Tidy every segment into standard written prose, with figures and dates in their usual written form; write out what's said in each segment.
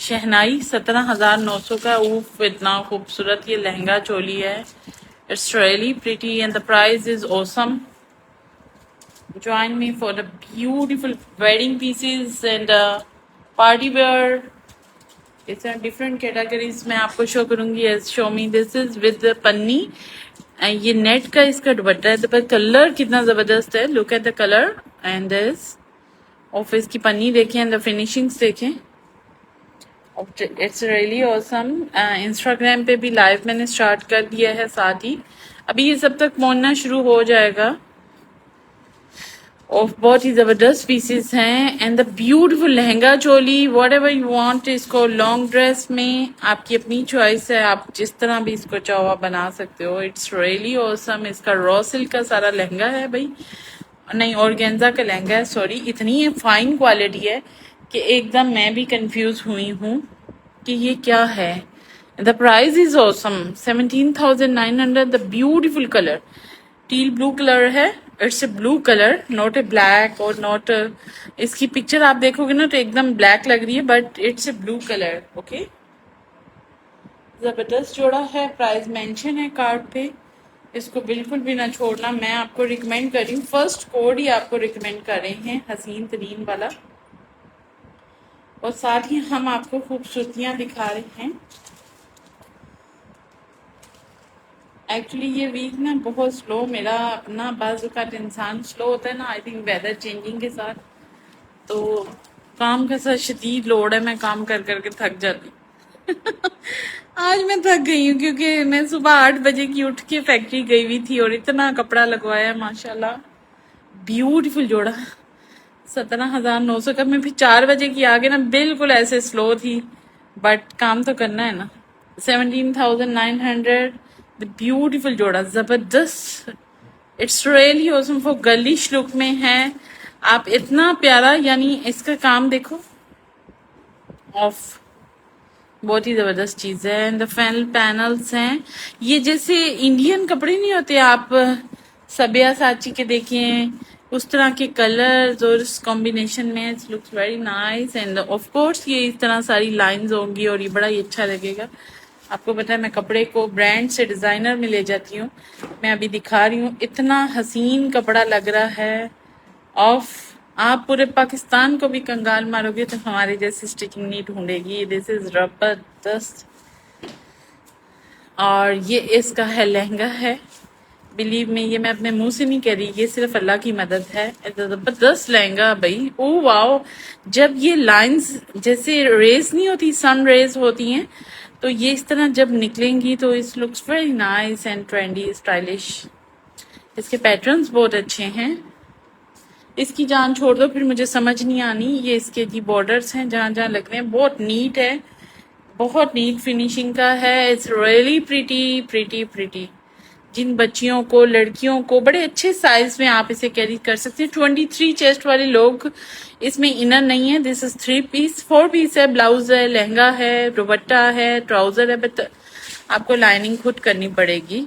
शहनाई 17,900 का। उफ, इतना खूबसूरत ये लहंगा चोली है। It's really pretty and the price is awesome. Join me for the beautiful wedding pieces and party wear. It's a different categories मैं आपको शो करूंगी. Yes, show me. This is with the पन्नी. ये नेट का इसका दुपट्टा है. पर colour कितना जबरदस्त है. Look at the color and this. Office की पन्नी देखें and the finishings देखें. It's really awesome. Instagram पे भी लाइव मैंने स्टार्ट कर दिया है. साथ ही अभी ये सब तक पहुंचना शुरू हो जाएगा. और बहुत ही जबरदस्त पीसेस हैं and the beautiful lehenga choli. What ever you want. इसको लॉन्ग ड्रेस में आपकी अपनी चॉइस है. आप जिस तरह भी इसको चाहो आप बना सकते हो. It's really awesome. इसका रॉ सिल्क का सारा लहंगा है भाई. नहीं, ऑर्गेन्जा का लहंगा है. सॉरी. इतनी फाइन क्वालिटी है कि एकदम मैं भी कंफ्यूज हुई हूँ कि ये क्या है. The price is awesome. 17,900. The beautiful colour teal blue colour है. It's a blue colour, not a black और नॉट. इसकी पिक्चर आप देखोगे ना तो एकदम ब्लैक लग रही है but it's a blue colour. Okay, जबरदस्त जोड़ा है. प्राइस मेंशन है कार्ड पे. इसको बिल्कुल भी ना छोड़ना. मैं आपको रिकमेंड कर रही हूँ. फर्स्ट कोड ही आपको रिकमेंड कर रहे हैं, हसीन तरीन वाला. और साथ ही हम आपको खूबसूरतियाँ दिखा रहे हैं. एक्चुअली ये वीक ना बहुत स्लो मेरा अपना बाजू का इंसान स्लो होता है ना. आई थिंक वेदर चेंजिंग के साथ तो काम का सा शदीद लोड है. मैं काम कर करके थक जाती हूँ. आज मैं थक गई हूँ क्योंकि मैं सुबह 8 बजे की उठ के फैक्ट्री गई हुई थी और इतना कपड़ा लगवाया माशाल्लाह. ब्यूटीफुल जोड़ा 17,900 का. मैं फिर 4 बजे की आगे ना बिल्कुल ऐसे स्लो थी बट काम तो करना है ना. 17,900. द ब्यूटीफुल जोड़ा जबरदस्त. It's really awesome for girlish look में है. आप इतना प्यारा, यानी इसका काम देखो ऑफ. बहुत ही जबरदस्त चीज है. एंड द फैनल पैनल्स हैं ये जैसे इंडियन कपड़े नहीं होते आप सब्यासाची के देखें उस तरह के कलर्स और इस कॉम्बिनेशन में. It's looks very nice. End of course ये इस तरह सारी लाइंस होंगी और ये बड़ा ही अच्छा लगेगा. आपको पता है मैं कपड़े को ब्रांड से डिजाइनर में ले जाती हूँ. मैं अभी दिखा रही हूँ इतना हसीन कपड़ा लग रहा है ऑफ. आप पूरे पाकिस्तान को भी कंगाल मारोगे तो हमारे जैसी स्टिचिंग नहीं ढूंढेगी. दिस इज जबरदस्त. और ये इसका है लहंगा है. बिलीव में ये मैं अपने मुंह से नहीं कह रही, ये सिर्फ अल्लाह की मदद है. जबरदस्त लहंगा भाई. Oh wow. जब ये लाइंस जैसे रेज नहीं होती, सन रेज होती हैं, तो ये इस तरह जब निकलेंगी तो इस looks very nice and trendy stylish. इसके पैटर्न्स बहुत अच्छे हैं. इसकी जान छोड़ दो फिर मुझे समझ नहीं आनी. ये इसके जी बॉर्डर्स हैं जहाँ जहाँ लग रहे हैं. बहुत नीट है, बहुत नीट फिनिशिंग का है. It's really pretty pretty pretty. जिन बच्चियों को, लड़कियों को बड़े अच्छे साइज में आप इसे कैरी कर सकते हैं. 23 चेस्ट वाले लोग. इसमें इनर नहीं है. This is 3 piece. 4 पीस है. ब्लाउज है, लहंगा है, दुपट्टा है, ट्राउजर है. बट आपको लाइनिंग खुद करनी पड़ेगी.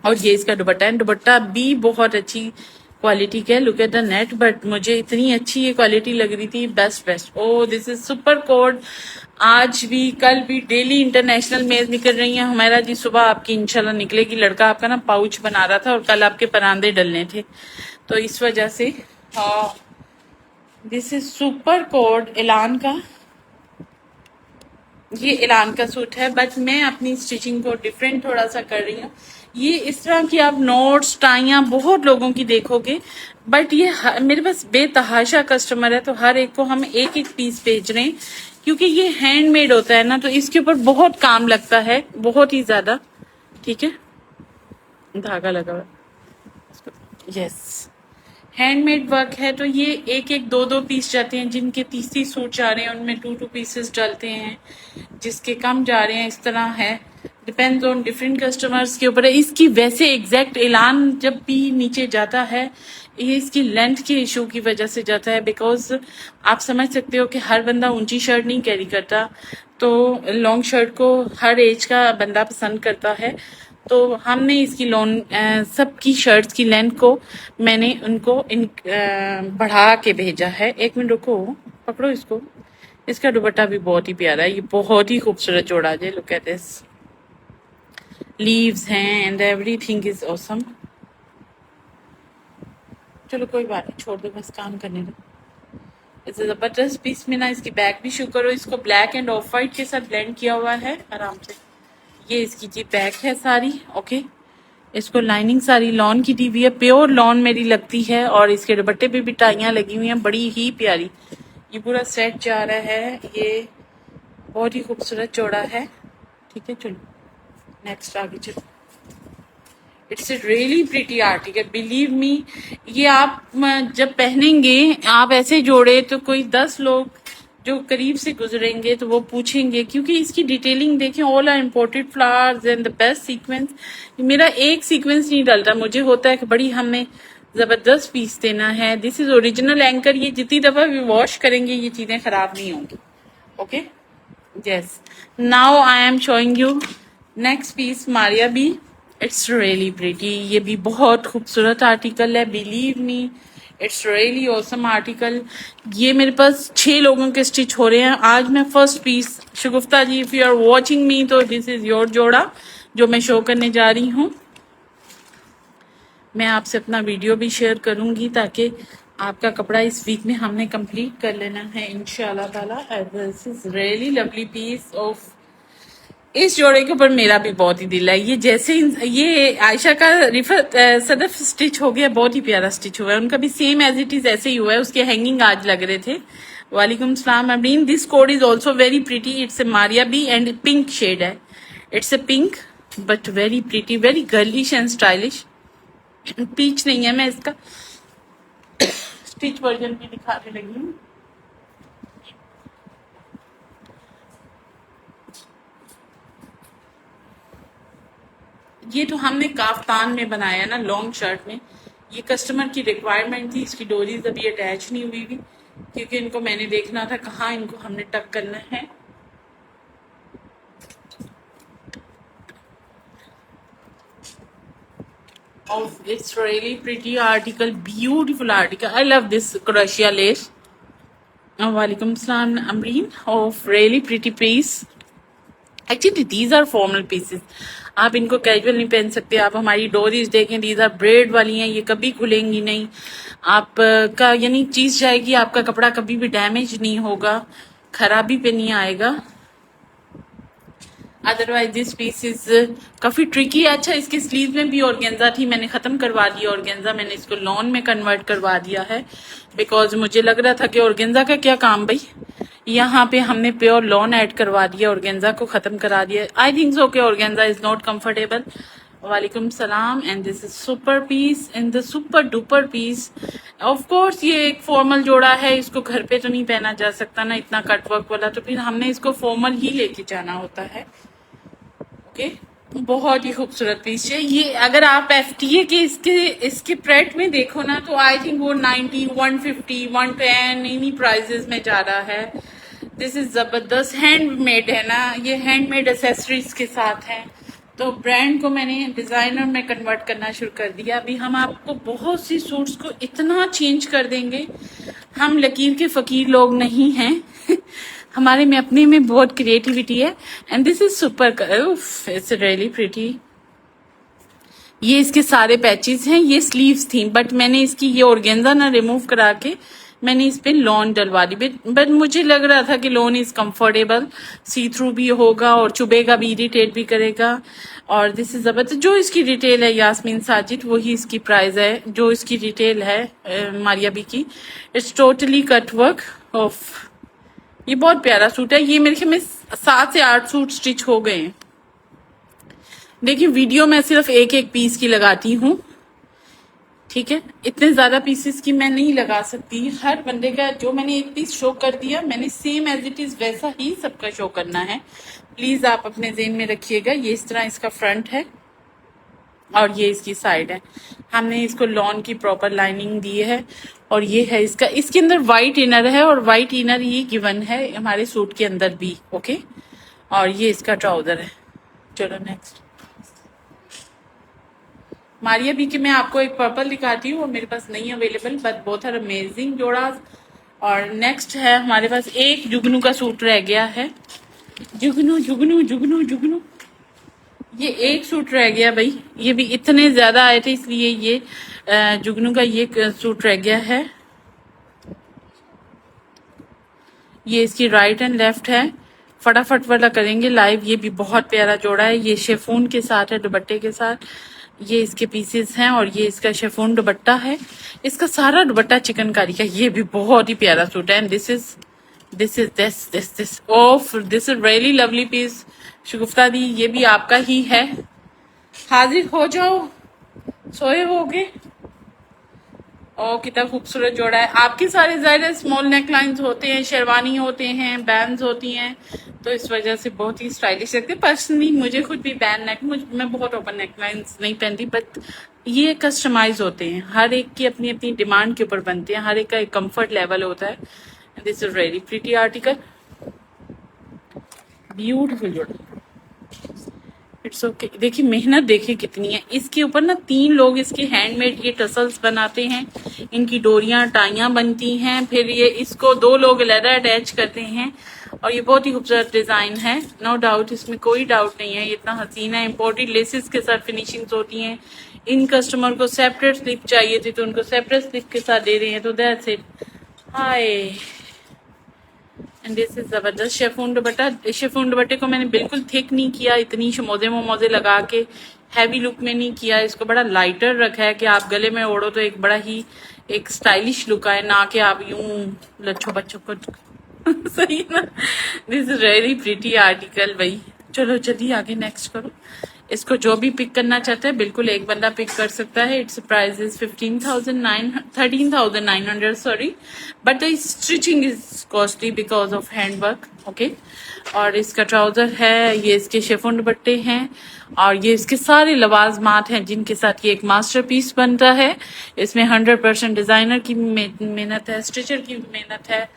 और ये इसका दुपट्टा है. दुपट्टा भी बहुत अच्छी क्वालिटी का है. Look at the net. But मुझे इतनी अच्छी ये क्वालिटी लग रही थी. Best best. Oh this is super code. आज भी कल भी डेली इंटरनेशनल मेल निकल रही है. हमारा जी सुबह आपकी इंशाल्लाह निकलेगी. लड़का आपका ना पाउच बना रहा था और कल आपके परांदे डलने थे तो इस वजह से. हाँ, दिस इज सुपर कोड एलान का. ये एलान का सूट है बट मैं अपनी स्टिचिंग को डिफरेंट थोड़ा सा कर रही हूँ. ये इस तरह की आप नोट्स टाइयाँ बहुत लोगों की देखोगे बट ये मेरे पास बेतहाशा कस्टमर है तो हर एक को हम एक एक पीस भेज रहे हैं क्योंकि ये हैंडमेड होता है ना तो इसके ऊपर बहुत काम लगता है, बहुत ही ज्यादा. ठीक है, धागा लगा हुआ. यस, हैंडमेड वर्क है तो ये एक एक दो दो पीस जाते हैं. जिनके 30 सूट जा रहे हैं उनमें 2 पीसेस डलते हैं. जिसके कम जा रहे हैं इस तरह है. डिपेंड्स ऑन डिफरेंट कस्टमर्स के ऊपर है. इसकी वैसे एग्जैक्ट ऐलान जब भी नीचे जाता है ये इसकी लेंथ के इशू की वजह से जाता है. बिकॉज आप समझ सकते हो कि हर बंदा ऊंची शर्ट नहीं कैरी करता तो लॉन्ग शर्ट को हर एज का बंदा पसंद करता है. तो हमने इसकी सबकी शर्ट्स की लेंथ को मैंने उनको बढ़ा के भेजा है. 1 मिनट रुको, पकड़ो इसको. इसका दुपट्टा भी बहुत ही प्यारा है, ये बहुत ही खूबसूरत जोड़ा है। लुक एट दिस, लीव्स हैं एंड एवरीथिंग इज ऑसम। चलो कोई बात नहीं, छोड़ दो, बस काम करने दो। इस जबरदस्त पीस में ना इसकी बैक भी शो करो, इसको ब्लैक एंड ऑफ वाइट के साथ ब्लेंड किया हुआ है आराम से। ये इसकी जी बैक है सारी, ओके। इसको लाइनिंग सारी लॉन की दी हुई है, प्योर लॉन मेरी लगती है, और इसके दुपट्टे पे भी टाइयां लगी हुई हैं, बड़ी ही प्यारी। ये पूरा सेट जा रहा है, ये बहुत ही खूबसूरत जोड़ा है। ठीक है, चलो नेक्स्ट आगे चलो। It's a really pretty article, believe me. ये आप जब पहनेंगे, आप ऐसे जोड़े तो कोई 10 लोग जो करीब से गुजरेंगे तो वो पूछेंगे, क्योंकि इसकी डिटेलिंग देखें, all are imported flowers and the best sequence. मेरा एक सीक्वेंस नहीं डलता, मुझे होता है कि बड़ी हमें जबरदस्त पीस देना है। दिस इज ओरिजिनल एंकर, ये जितनी दफा भी वॉश करेंगे ये चीजें खराब नहीं होंगी, okay. Yes, now I am showing you next piece, Maria B. It's really pretty, ये भी बहुत खूबसूरत आर्टिकल है, believe me, it's really awesome article. ये मेरे पास 6 लोगों के स्टिच हो रहे हैं। आज मैं first piece, Shagufta ji if you are watching me तो दिस इज योर जोड़ा जो मैं शो करने जा रही हूँ। मैं आपसे अपना वीडियो भी शेयर करूंगी ताकि आपका कपड़ा इस वीक में हमने कंप्लीट कर लेना है इंशाल्लाह ताला। This is really lovely piece of. इस जोड़े के ऊपर मेरा भी बहुत ही दिल है। ये जैसे ये आयशा का रिफत सदफ स्टिच हो गया, बहुत ही प्यारा स्टिच हुआ है, उनका भी सेम एज इट इज ऐसे ही हुआ है। उसके हैंगिंग आज लग रहे थे। वालेकुम सलाम अमीन, this code is also very pretty, it's a Maria B and pink shade है। It's a pink but very pretty, very girlish and stylish. Peach नहीं है, मैं इसका स्टिच वर्जन भी दिखाने लगी हूँ। ये तो हमने काफ्तान में बनाया ना, लॉन्ग शर्ट में। ये कस्टमर की रिक्वायरमेंट थी, इसकी डोरीज अभी अटैच नहीं हुई थी क्योंकि इनको मैंने देखना था कहाँ इनको हमने टक करना है। और it's really pretty article, beautiful article, I love this crochet lace. वालेकुम सलाम अमरीन, ऑफ really pretty piece. Actually these are formal pieces, आप इनको कैजुअल नहीं पहन सकते। आप हमारी डोरीज देखें, दीज आर ब्रेड वाली हैं, ये कभी खुलेंगी नहीं। आप का यानी चीज जाएगी, आपका कपड़ा कभी भी डैमेज नहीं होगा, खराबी पे नहीं आएगा। अदरवाइज दिस पीस इज काफी ट्रिकी है। अच्छा, इसके स्लीव में भी ऑर्गेन्जा थी, मैंने खत्म करवा दिया ऑर्गेन्जा, मैंने इसको लॉन में कन्वर्ट करवा दिया है बिकॉज मुझे लग रहा था कि ऑर्गेन्जा का क्या काम भाई, यहाँ पे हमने प्योर लॉन ऐड करवा दिया, ऑर्गेन्जा को खत्म करा दिया। आई थिंक सो कि ऑर्गेन्जा इज नॉट कंफर्टेबल। वालेकुम सलाम and this is super piece in the super duper piece. Of course ये एक फॉर्मल जोड़ा है, इसको घर पे तो नहीं पहना जा सकता ना इतना कटवर्क वाला, तो फिर हमने इसको फॉर्मल ही लेके जाना होता है। ओके, बहुत ही खूबसूरत पीस है ये। अगर आप एफटीए के इसके प्रेट में देखो ना तो आई थिंक वो 90, 150, 110 इन्हीं प्राइजेस में जा रहा है। दिस इज जबरदस्त, हैंडमेड है ना, ये हैंडमेड एसेसरीज के साथ है। तो ब्रांड को मैंने डिजाइनर में कन्वर्ट करना शुरू कर दिया। अभी हम आपको बहुत सी सूट्स को इतना चेंज कर देंगे, हम लकीर के फकीर लोग नहीं हैं हमारे में अपने में बहुत क्रिएटिविटी है। And this is super, it's really pretty. ये इसके सारे पैचेस हैं, ये स्लीव्स थी बट मैंने इसकी ये ऑर्गेन्जा ना रिमूव करा के मैंने इस पे लॉन डलवा दी। बट मुझे लग रहा था कि lawn is comfortable, see through भी होगा और चुभेगा भी, इरिटेट भी करेगा। और दिस इज जबरदस्त। जो इसकी डिटेल है यास्मीन साजिद, वही इसकी प्राइस है जो इसकी डिटेल है मारिया बी की। It's totally cut work of. ये बहुत प्यारा सूट है, ये मेरे ख्याल में 7 से 8 सूट स्टिच हो गए हैं। देखिए वीडियो में सिर्फ एक एक पीस की लगाती हूँ, ठीक है, इतने ज्यादा पीसेस की मैं नहीं लगा सकती। हर बंदे का जो मैंने एक पीस शो कर दिया, मैंने सेम एज इट इज वैसा ही सबका शो करना है। प्लीज आप अपने ज़हन में रखिएगा। ये इस तरह इसका फ्रंट है और ये इसकी साइड है। हमने इसको लॉन की प्रॉपर लाइनिंग दी है और ये है इसका, इसके अंदर वाइट इनर है और वाइट इनर ये गिवन है हमारे सूट के अंदर भी, ओके। और ये इसका ट्राउजर है। चलो नेक्स्ट, मारिया बी के मैं आपको एक पर्पल दिखाती हूँ, वो मेरे पास नहीं available, but both are amazing जोड़ा। और नेक्स्ट है हमारे पास एक जुगनू का सूट रह गया है। जुगनू जुगनू जुगनू जुगनू, ये एक सूट रह गया भाई। ये भी इतने ज्यादा आए थे इसलिए ये जुगनू का ये सूट रह गया है। ये इसकी राइट एंड लेफ्ट है, फटाफट वाला करेंगे लाइव। ये भी बहुत प्यारा जोड़ा है, ये शेफून के साथ है, दुपट्टे के साथ। ये इसके पीसेस हैं और ये इसका शेफून दुपट्टा है। इसका सारा दुपट्टा चिकनकारी का। ये भी बहुत ही प्यारा सूट है। एंड दिस इज ओफ, this is really lovely piece. Shagufta दी, ये भी आपका ही है। हाजिर हो जाओ, सोए होगे। और कितना खूबसूरत जोड़ा है। आपके सारे ज़ाहिर स्मॉल नेक लाइन्स होते हैं, शेरवानी होते हैं, बैंड्स होती हैं, तो इस वजह से बहुत ही स्टाइलिश लगते हैं। पर्सनली मुझे खुद भी बैंड नेक, मैं बहुत ओपन नेक लाइन्स नहीं पहनती, बट ये कस्टमाइज होते हैं, हर एक की अपनी अपनी डिमांड के ऊपर बनते हैं, हर एक का एक कम्फर्ट लेवल होता है। This is very pretty article, beautiful जोड़ा। It's okay. देखिए मेहनत देखिए कितनी है इसके ऊपर ना। 3 लोग इसके हैंडमेड ये टसल्स बनाते हैं, इनकी डोरियां टाइयां बनती हैं, फिर ये इसको 2 लोग लेदर अटैच करते हैं और ये बहुत ही खूबसूरत डिजाइन है। नो डाउट, इसमें कोई डाउट नहीं है, ये इतना हसीना है। इम्पोर्टेड लेसेस के साथ फिनिशिंग्स होती हैं। इन कस्टमर को सेपरेट स्लिप चाहिए थी तो उनको सेपरेट स्लिप के साथ दे रहे हैं, तो that's it. Hi, and this is जबरदस्त शेफून दुपट्टा। शेफून दुपट्टे को मैंने बिल्कुल थिक नहीं किया, इतनी शमोजे मोमोजे लगा के हैवी लुक में नहीं किया। इसको बड़ा लाइटर रखा है कि आप गले में ओढ़ो तो एक बड़ा ही एक स्टाइलिश लुक आए, ना कि आप यूं लच्छो बच्चों को सही ना। This is really pretty article भाई। चलो जल्दी आगे नेक्स्ट करो। इसको जो भी पिक करना चाहता है बिल्कुल एक बंदा पिक कर सकता है। It's price is 13,900 sorry, but the stitching is costly because of hand work. Okay, और इसका ट्राउजर है, ये इसके शेफोन दुपट्टे हैं और ये इसके सारे लवाजमात हैं जिनके साथ ये एक मास्टरपीस बनता है। इसमें 100% डिजाइनर की मेहनत है, स्टिचर की मेहनत है।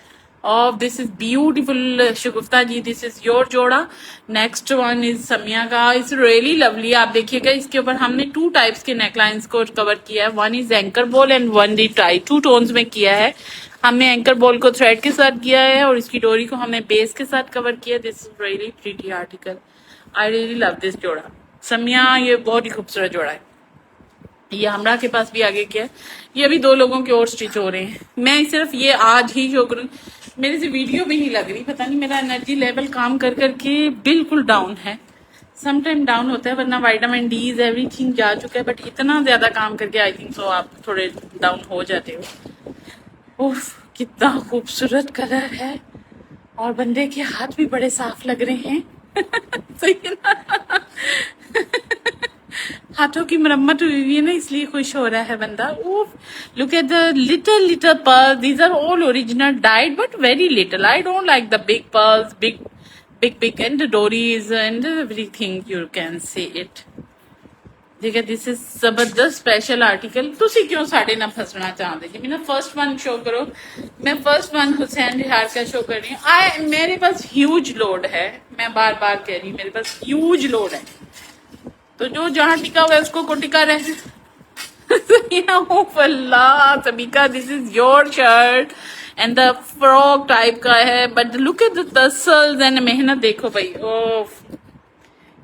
और this is beautiful Shagufta ji, this is your जोड़ा। नेक्स्ट वन इज समिया का, इट्स रियली लवली। आप देखिएगा इसके ऊपर हमने 2 टाइप्स के नेकलाइंस को कवर किया है। One is anchor ball and one the tie, 2 tones में किया है। हमने एंकर बॉल को थ्रेड के साथ किया है और इसकी डोरी को हमने बेस के साथ कवर किया। This is really pretty article, I really love this जोड़ा। समिया, ये बहुत ही खूबसूरत जोड़ा है। ये हमरा के पास भी आगे किया है। ये अभी 2 लोगों के और स्टिच हो रहे हैं। मैं सिर्फ ये आज ही शो करूँ, मेरे से वीडियो भी नहीं लग रही, पता नहीं मेरा एनर्जी लेवल काम कर करके बिल्कुल डाउन है। सम टाइम डाउन होता है, वरना विटामिन डी एवरीथिंग जा चुका है, बट इतना ज्यादा काम करके आई थिंक सो आप थोड़े डाउन हो जाते हो। उफ, कितना खूबसूरत कलर है और बंदे के हाथ भी बड़े साफ लग रहे हैं। सही है ना? हाथों की मरम्मत हुई है ना, इसलिए खुश हो रहा है बंदा। Oh, look at the little pearls, these are all original dyed but very little. I don't like the big pearls, big and the dories and everything, you can see it. देखिए दिस इज जबरदस्त special article. तुसी क्यों साढ़े ना फसना चाहते जी? मैंने first one show करो। मैं फर्स्ट वन हुसैन रिहार का शो कर रही हूँ। मेरे पास ह्यूज लोड है, मैं बार बार कह रही हूँ, मेरे पास ह्यूज लोड है, तो जो जहां टिका हुआ है उसको को टिका रहे। Sameeka, this is your shirt and the frock type का है, but look at the tassels and मेहनत देखो भाई। ओफ,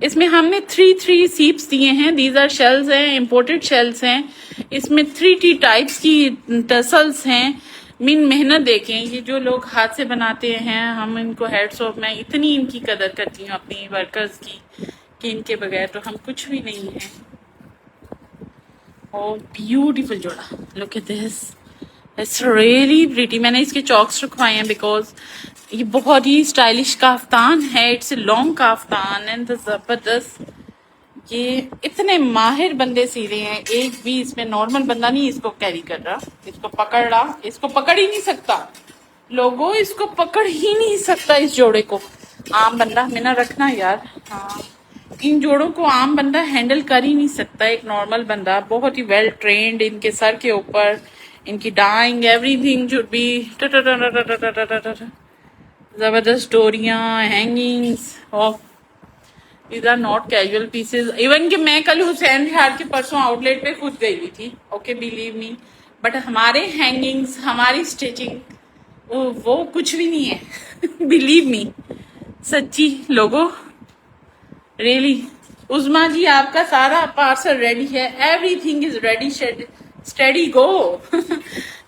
इसमें हमने 3 सीप्स दिए हैं। दीज आर शेल्स हैं, इम्पोर्टेड शेल्स हैं। इसमें 3T टाइप्स की टसल्स हैं। मीन मेहनत देखें, ये जो लोग हाथ से बनाते हैं, हम इनको हेड्स ऑफ, मैं इतनी इनकी कदर करती हूँ अपनी वर्कर्स की कि इनके बगैर तो हम कुछ भी नहीं है। और ब्यूटीफुल जोड़ा, look at this, it's really pretty. मैंने इसके चॉक्स रखवाए हैं बिकॉज ये बहुत ही स्टाइलिश काफ्तान है। It's a long kaftan and जबरदस्त। ये इतने माहिर बंदे सी रहे हैं, एक भी इसमें नॉर्मल बंदा नहीं इसको कैरी कर रहा, इसको पकड़ रहा, इसको पकड़ ही नहीं सकता। लोगों, इसको पकड़ ही नहीं सकता इस जोड़े को। आम बंदा में ना रखना यार। हाँ, इन जोड़ों को आम बंदा हैंडल कर ही नहीं सकता। एक नॉर्मल बंदा बहुत ही वेल ट्रेन्ड, इनके सर के ऊपर इनकी डाइंग एवरीथिंग शुड बी जबरदस्त। डोरियां, hangings of, these are not casual pieces. Even कि मैं कल हुसैन विहार के परसों आउटलेट पे खुद गई हुई थी, ओके बिलीव मी, बट हमारे हैंगिंग्स, हमारी स्टिचिंग वो कुछ भी नहीं है। बिलीव मी, सच्ची लोगों, रियली। उस्मा जी आपका सारा पार्सल रेडी है, एवरीथिंग इज रेडी, स्टेडी गो।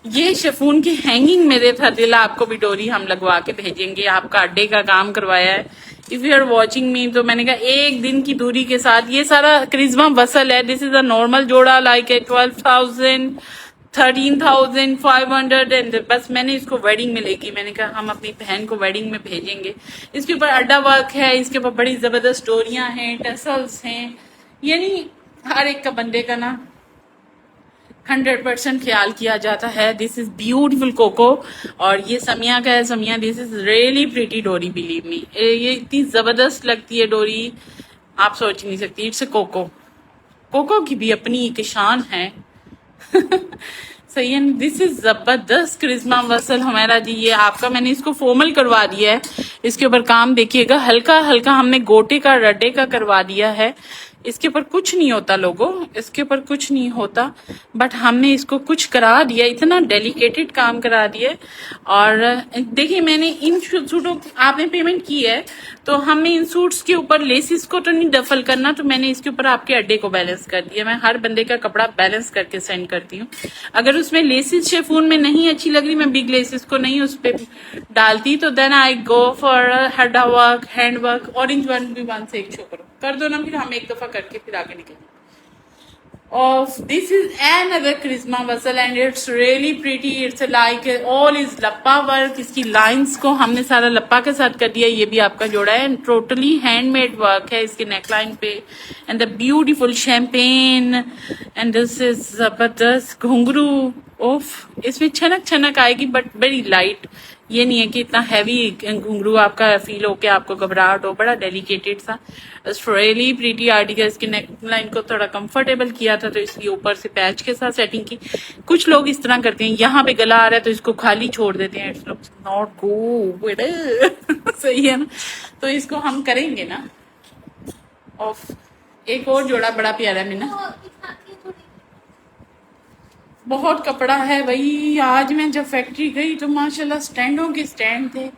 ये शिफॉन की हैंगिंग मेरे था दिल, आपको भी डोरी हम लगवा के भेजेंगे, आपका अड्डे का काम करवाया है। If you are watching me, तो मैंने कहा एक दिन की दूरी के साथ ये सारा करिश्मा वसल है। दिस इज अ नॉर्मल जोड़ा, लाइक ए 12,000 13,500, एंड बस मैंने इसको वेडिंग में लेगी। मैंने कहा हम अपनी बहन को वेडिंग में भेजेंगे। इसके ऊपर अड्डा वर्क है, इसके ऊपर बड़ी जबरदस्त स्टोरियां हैं, टसल्स हैं, यानी हर एक का बंदे का ना 100% ख्याल किया जाता है। दिस इज ब्यूटीफुल कोको, और ये समिया का है। Samiya, this is really pretty डोरी, बिलीव मी। ये इतनी जबरदस्त लगती है डोरी, आप सोच नहीं सकती। इट्स कोको, कोको की भी अपनी एक शान है। सही है। दिस इज जबरदस्त करिश्मा वसल हमारा जी। ये आपका मैंने इसको फॉर्मल करवा दिया है। इसके ऊपर काम देखिएगा, हल्का हल्का हमने गोटे का रड्डे का करवा दिया है। इसके ऊपर कुछ नहीं होता लोगों, इसके ऊपर कुछ नहीं होता, बट हमने इसको कुछ करा दिया, इतना डेलिकेटेड काम करा दिया। और देखिए, मैंने इन सूटों, आपने पेमेंट की है तो हमने इन सूट्स के ऊपर लेसिस को तो नहीं डफल करना, तो मैंने इसके ऊपर आपके अड्डे को बैलेंस कर दिया। मैं हर बंदे का कपड़ा बैलेंस करके सेंड करती हूँ। अगर उसमें लेसिस शिफॉन में नहीं अच्छी लग रही, मैं बिग लेसिस को नहीं उस पर डालती, तो देन आई गो फॉर हड्डा work, hand work. Orange one भी वन से एक शो करो, कर दो ना, फिर हम एक दफा करके फिर आगे निकलेंगे। Of this is another charisma vessel and it's really pretty. It's like all is लप्पा वर्क। इसकी लाइंस को हमने सारा लप्पा के साथ कर दिया। ये भी आपका जोड़ा है, टोटली हैंडमेड वर्क है इसके नेकलाइन पे। And the beautiful champagne, and this is जबरदस्त घुंघरू। ओफ, इसमें छनक छनक आएगी, बट वेरी लाइट। ये नहीं है कि इतना हैवी घुंघरू आपका फील हो के आपको घबराहट हो, बड़ा डेलिकेटेड सा। Really pretty article. इसकी नेक लाइन को थोड़ा कंफर्टेबल किया था, तो इसलिए ऊपर से पैच के साथ सेटिंग की। कुछ लोग इस तरह करते हैं, यहाँ पे गला आ रहा है तो इसको खाली छोड़ देते हैं। It's looks not good. सही है ना, तो इसको हम करेंगे ना। ऑफ एक और जोड़ा बड़ा प्यारा है मीना, बहुत कपड़ा है भाई। आज मैं जब फैक्ट्री गई तो माशाल्लाह स्टैंडों के स्टैंड थे,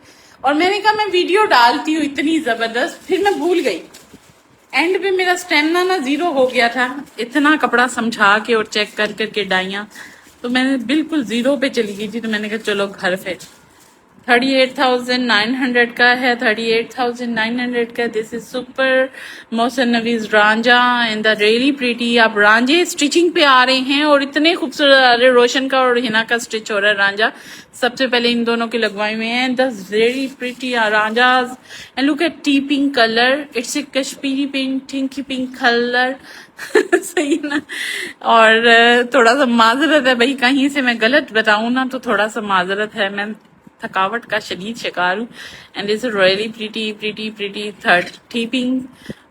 और मैंने कहा मैं वीडियो डालती हूँ इतनी जबरदस्त, फिर मैं भूल गई। एंड पे मेरा स्टैमिना ना जीरो हो गया था, इतना कपड़ा समझा के और चेक कर करके डाइया, तो मैंने बिल्कुल जीरो पे चली गई थी। तो मैंने कहा चलो घर फिर 38,900 का है, 38,900 का। This is super Mohsin Naveed Ranjha and the really pretty. आप रांझे स्टिचिंग पे आ रहे हैं और इतने खूबसूरत आ रहे। रोशन का और हिना का स्टिच हो रहा है रांझा, सबसे पहले इन दोनों के लगवाए हुए हैं। द रियली प्रीटी रांझाज, and look at the pink colour, it's a Kashmiri pink pink colour. सही है ना। और थोड़ा सा माजरत है भाई, कहीं से मैं गलत बताऊं ना तो थोड़ा सा माजरत है, मैं थकावट का शदीद शिकार हूँ। And is really pretty pretty pretty third tipping.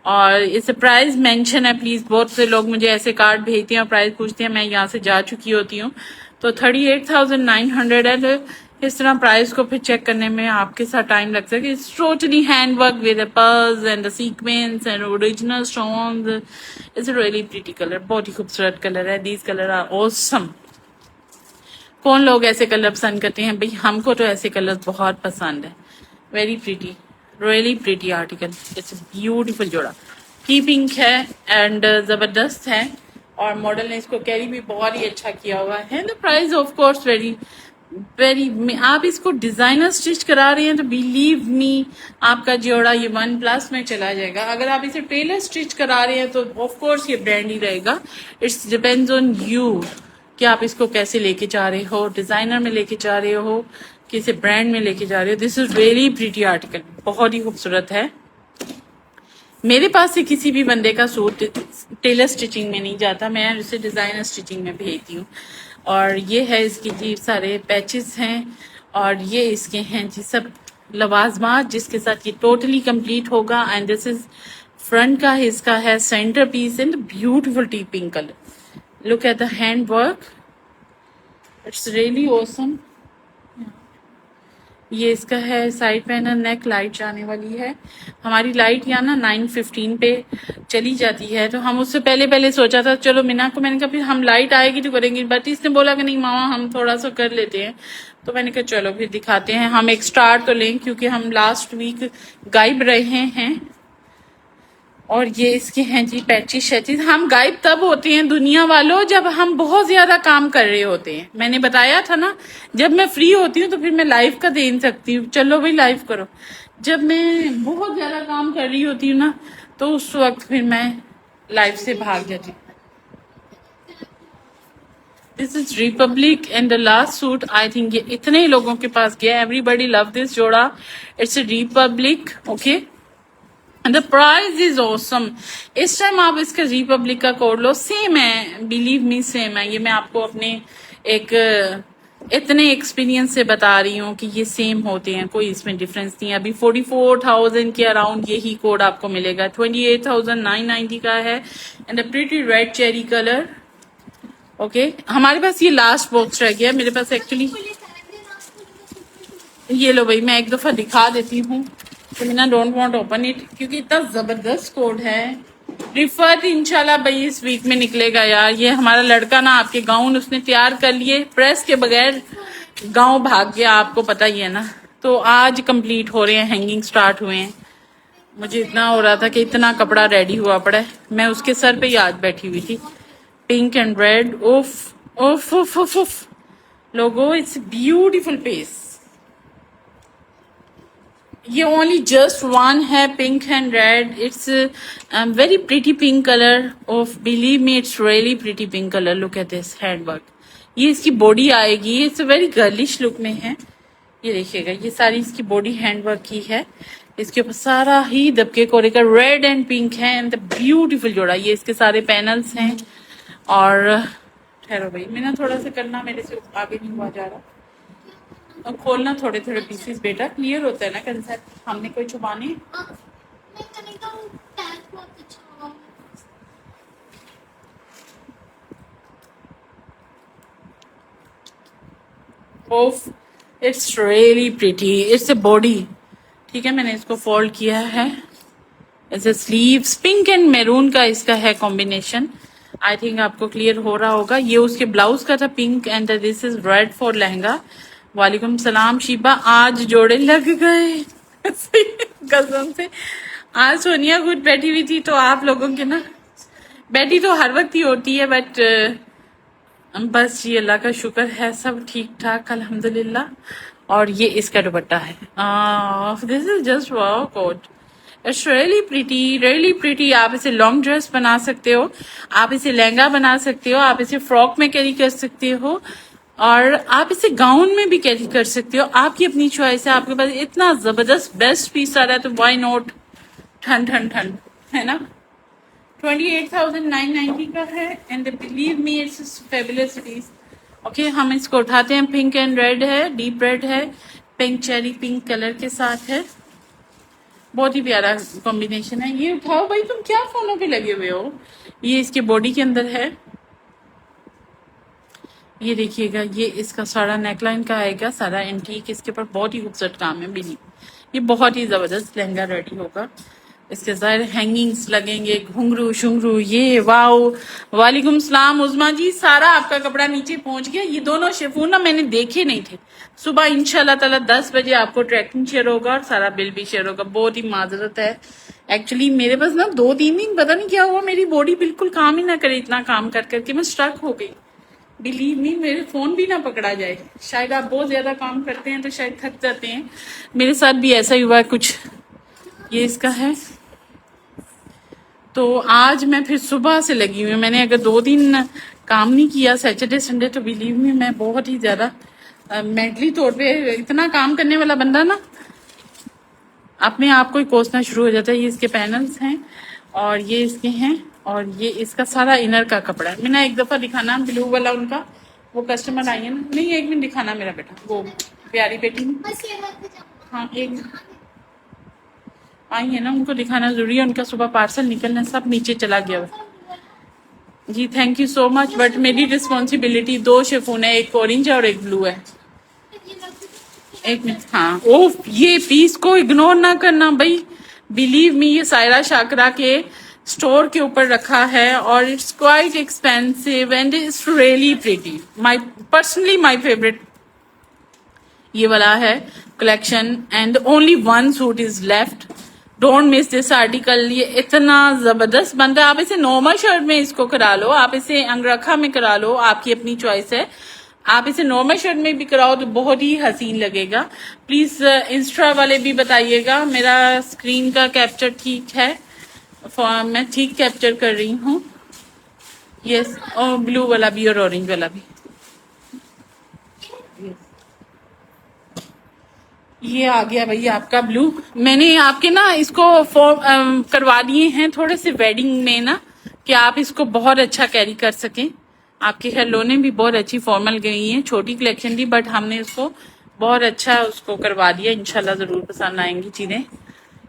और इसे प्राइस मेंशन है प्लीज। बहुत से लोग मुझे ऐसे कार्ड भेजते हैं और प्राइस पूछते हैं, मैं यहाँ से जा चुकी होती हूँ। तो 38,900 है। तो इस तरह प्राइस को फिर चेक करने में आपके साथ टाइम लग सके। It's totally hand work with pearls and the sequence and original stones. It's really pretty colour, बहुत ही खूबसूरत कलर है। These colour are awesome. कौन लोग ऐसे कलर पसंद करते हैं भाई, हमको तो ऐसे कलर बहुत पसंद है। Very pretty, really pretty article. It's beautiful जोड़ा, की पिंक है एंड जबरदस्त है, और मॉडल ने इसको कैरी भी बहुत ही अच्छा किया हुआ है। The price of course very very. आप इसको डिजाइनर स्टिच करा रहे हैं तो बिलीव मी आपका जोड़ा ये 1+ में चला जाएगा। अगर आप इसे टेलर स्टिच करा रहे हैं तो ऑफ कोर्स ये ब्रांड ही रहेगा। इट्स डिपेंड्स ऑन यू कि आप इसको कैसे लेके जा रहे हो, डिजाइनर में लेके जा रहे हो, किसी ब्रांड में लेके जा रहे हो। This is very pretty article, बहुत ही खूबसूरत है। मेरे पास से किसी भी बंदे का सूट टेलर स्टिचिंग में नहीं जाता, मैं उसे डिजाइनर स्टिचिंग में भेजती हूँ। और ये है इसकी जी सारे पैचेस हैं, और ये इसके हैं जी सब लवाजमात जिसके साथ ये टोटली कंप्लीट होगा। एंड दिस इज फ्रंट का, इसका है centre piece in beautiful tea pink colour. Look at the hand work. It's really awesome. ये इसका है साइड पैनल, नेक लाइट जाने वाली है। हमारी लाइट यहाँ ना 9:15 पे चली जाती है, तो हम उससे पहले पहले सोचा था चलो मीना को मैंने कहा फिर हम लाइट आएगी तो करेंगे, बट इसने बोला कि नहीं मामा हम थोड़ा सा कर लेते हैं, तो मैंने कहा चलो फिर दिखाते हैं। हम एक स्टार तो लें क्योंकि हम लास्ट वीक गायब रहे हैं। और ये इसके हैं जी पैचीज शैचीज। हम गायब तब होते हैं दुनिया वालों जब हम बहुत ज्यादा काम कर रहे होते हैं। मैंने बताया था ना, जब मैं फ्री होती हूँ तो फिर मैं लाइव का दे नहीं सकती हूँ, चलो भाई लाइव करो। जब मैं बहुत ज्यादा काम कर रही होती हूँ ना, तो उस वक्त फिर मैं लाइव से भाग जाती हूँ। This is Republic and the last suit, I think ये इतने लोगों के पास गया, एवरीबडी लव दिस जोड़ा। It's a Republic, okay, and the price is awesome. इस टाइम आप इसका रिपब्लिक का कोड लो, सेम है, बिलीव मी सेम है। ये मैं आपको अपने एक इतने एक्सपीरियंस से बता रही हूँ कि ये सेम होते हैं, कोई इसमें डिफरेंस नहीं है। अभी 44,000 के अराउंड यही कोड आपको मिलेगा। 28,990 का है and a pretty red cherry colour, okay. हमारे पास ये लास्ट बॉक्स रह गया मेरे पास एक्चुअली। ये लो भाई, मैं एक दफा दिखा देती हूँ, तो Meena don't want open it क्योंकि इतना जबरदस्त कोड है। रिफर इंशाल्लाह भाई इस वीक में निकलेगा यार। ये हमारा लड़का ना आपके गाउन उसने तैयार कर लिए, प्रेस के बगैर गाँव भाग गया, आपको पता ही है ना। तो आज कंप्लीट हो रहे हैं, हैंगिंग स्टार्ट हुए हैं। मुझे इतना हो रहा था कि इतना कपड़ा रेडी हुआ पड़ा है, मैं उसके सर पे ही आज बैठी हुई थी। पिंक एंड रेड, उफ उफ उफ उफ उफ लोगो, इट्स ब्यूटीफुल पीस। ये ओनली जस्ट वन है, pink and red. It's very pretty pink colour of, believe me it's really pretty pink colour. Look at this handwork. ये इसकी बॉडी आएगी, इट्स वेरी गर्लिश लुक में है। ये देखिएगा, ये सारी इसकी बॉडी हैंडवर्क की है। इसके ऊपर सारा ही दबके कोरे का रेड एंड पिंक है एंड द ब्यूटीफुल जोड़ा। ये इसके सारे पैनल्स हैं। और ठहरो भाई, मैं ना थोड़ा सा करना मेरे से आगे नहीं हुआ जा रहा, और खोलना थोड़े थोड़े पीसेस बेटा, क्लियर होता है ना कंसेप्ट, हमने कोई छुपाने। ओफ, it's really pretty, it's a body, ठीक है। मैंने इसको फोल्ड किया है, ऐसे स्लीव्स पिंक एंड मैरून का इसका है कॉम्बिनेशन। आई थिंक आपको क्लियर हो रहा होगा। ये उसके ब्लाउज का था pink and this is red for lehenga. वालेकुम सलाम शिबा, आज जोड़े लग गए कसम से। आज सोनिया गुड बैठी हुई थी, तो आप लोगों के ना, बैठी तो हर वक्त ही होती है, बट बस ये अल्लाह का शुक्र है सब ठीक ठाक अल्हम्दुलिल्लाह। और ये इसका दुपट्टा है, this is just wow coat, it's really pretty. आप इसे लॉन्ग ड्रेस बना सकते हो, आप इसे लहंगा बना सकते हो, आप इसे फ्रॉक में कैरी कर सकते हो, और आप इसे गाउन में भी कैरी कर सकते हो। आपकी अपनी चॉइस है। आपके पास इतना जबरदस्त बेस्ट पीस आ रहा है तो वाई नॉट, ठन ठन ठन, है ना। 28,990 का है and believe me it's fabulous piece, okay. हम इसको उठाते हैं, पिंक एंड रेड है, डीप रेड है, पिंक चेरी पिंक कलर के साथ है, बहुत ही प्यारा कॉम्बिनेशन है। ये उठाओ भाई, तुम क्या फोनों पे लगे हुए हो। ये इसके बॉडी के अंदर है, ये देखिएगा, ये इसका सारा नेकलाइन का आएगा, सारा एंटीक, इसके ऊपर बहुत ही खूबसूरत काम है बिली। ये बहुत ही जबरदस्त लहंगा रेडी होगा। इसके ज़ाहिर हैंगिंग्स लगेंगे, घुंघरू शुंघरू, ये वाओ। वालेकुम सलाम उज़मा जी, सारा आपका कपड़ा नीचे पहुंच गया। ये दोनों शिफॉन ना मैंने देखे नहीं थे। सुबह इंशाल्लाह ताला 10 बजे आपको ट्रैकिंग शेयर होगा और सारा बिल भी शेयर होगा। बहुत ही माजरत है, एक्चुअली मेरे पास ना 2-3 दिन पता नहीं क्या हुआ, मेरी बॉडी बिल्कुल काम ही ना करे, इतना काम कर करके मैं स्ट्रक हो गई। बिलीव मी, मेरे फोन भी ना पकड़ा जाए। शायद आप बहुत ज्यादा काम करते हैं तो शायद थक जाते हैं, मेरे साथ भी ऐसा ही हुआ है कुछ। ये इसका है। तो आज मैं फिर सुबह से लगी हुई हूँ। मैंने अगर 2 दिन काम नहीं किया, सैटरडे संडे, तो बिलीव मी मैं बहुत ही ज्यादा मेंटली तौर पे, इतना काम करने वाला बंदा ना अपने आप को ही कोसना शुरू हो जाता है। ये इसके पैनल्स हैं और ये इसके हैं, और ये इसका सारा इनर का कपड़ा है। मैंने एक दफा दिखाना ब्लू वाला, उनका वो कस्टमर आई है ना, नहीं एक मिनट दिखाना मेरा बेटा, वो प्यारी बेटी, हाँ एक आई है ना, उनको दिखाना जरूरी है। उनका सुबह पार्सल निकलना, सब नीचे चला गया जी। Thank you so much, but मेरी रिस्पॉन्सिबिलिटी 2 शिफॉन है, एक ऑरेंज और एक ब्लू है। एक मिनट, हाँ ओह, ये पीस को इग्नोर ना करना भाई, बिलीव मी, ये सायरा शाकरा के स्टोर के ऊपर रखा है और it's quite expensive and it's really pretty, my personally my favourite ये वाला है collection and only one suit is left, don't miss this article. ये इतना जबरदस्त बन रहा है, आप इसे नॉर्मल शर्ट में इसको करा लो, आप इसे अंगरखा में करा लो, आपकी अपनी चॉइस है, आप इसे नॉर्मल शर्ट में भी कराओ तो बहुत ही हसीन लगेगा। प्लीज इंस्टा वाले भी बताइएगा मेरा स्क्रीन का कैप्चर ठीक है, मैं ठीक कैप्चर कर रही हूँ। यस, और ब्लू वाला भी और ऑरेंज वाला भी। ये आ गया भैया आपका ब्लू, मैंने आपके ना इसको करवा दिए हैं थोड़े से वेडिंग में ना, कि आप इसको बहुत अच्छा कैरी कर सकें। आपके खिलौने भी बहुत अच्छी फॉर्मल गई हैं, छोटी कलेक्शन थी बट हमने उसको बहुत अच्छा उसको करवा दिया, इंशाल्लाह जरूर पसंद आएंगी चीजें।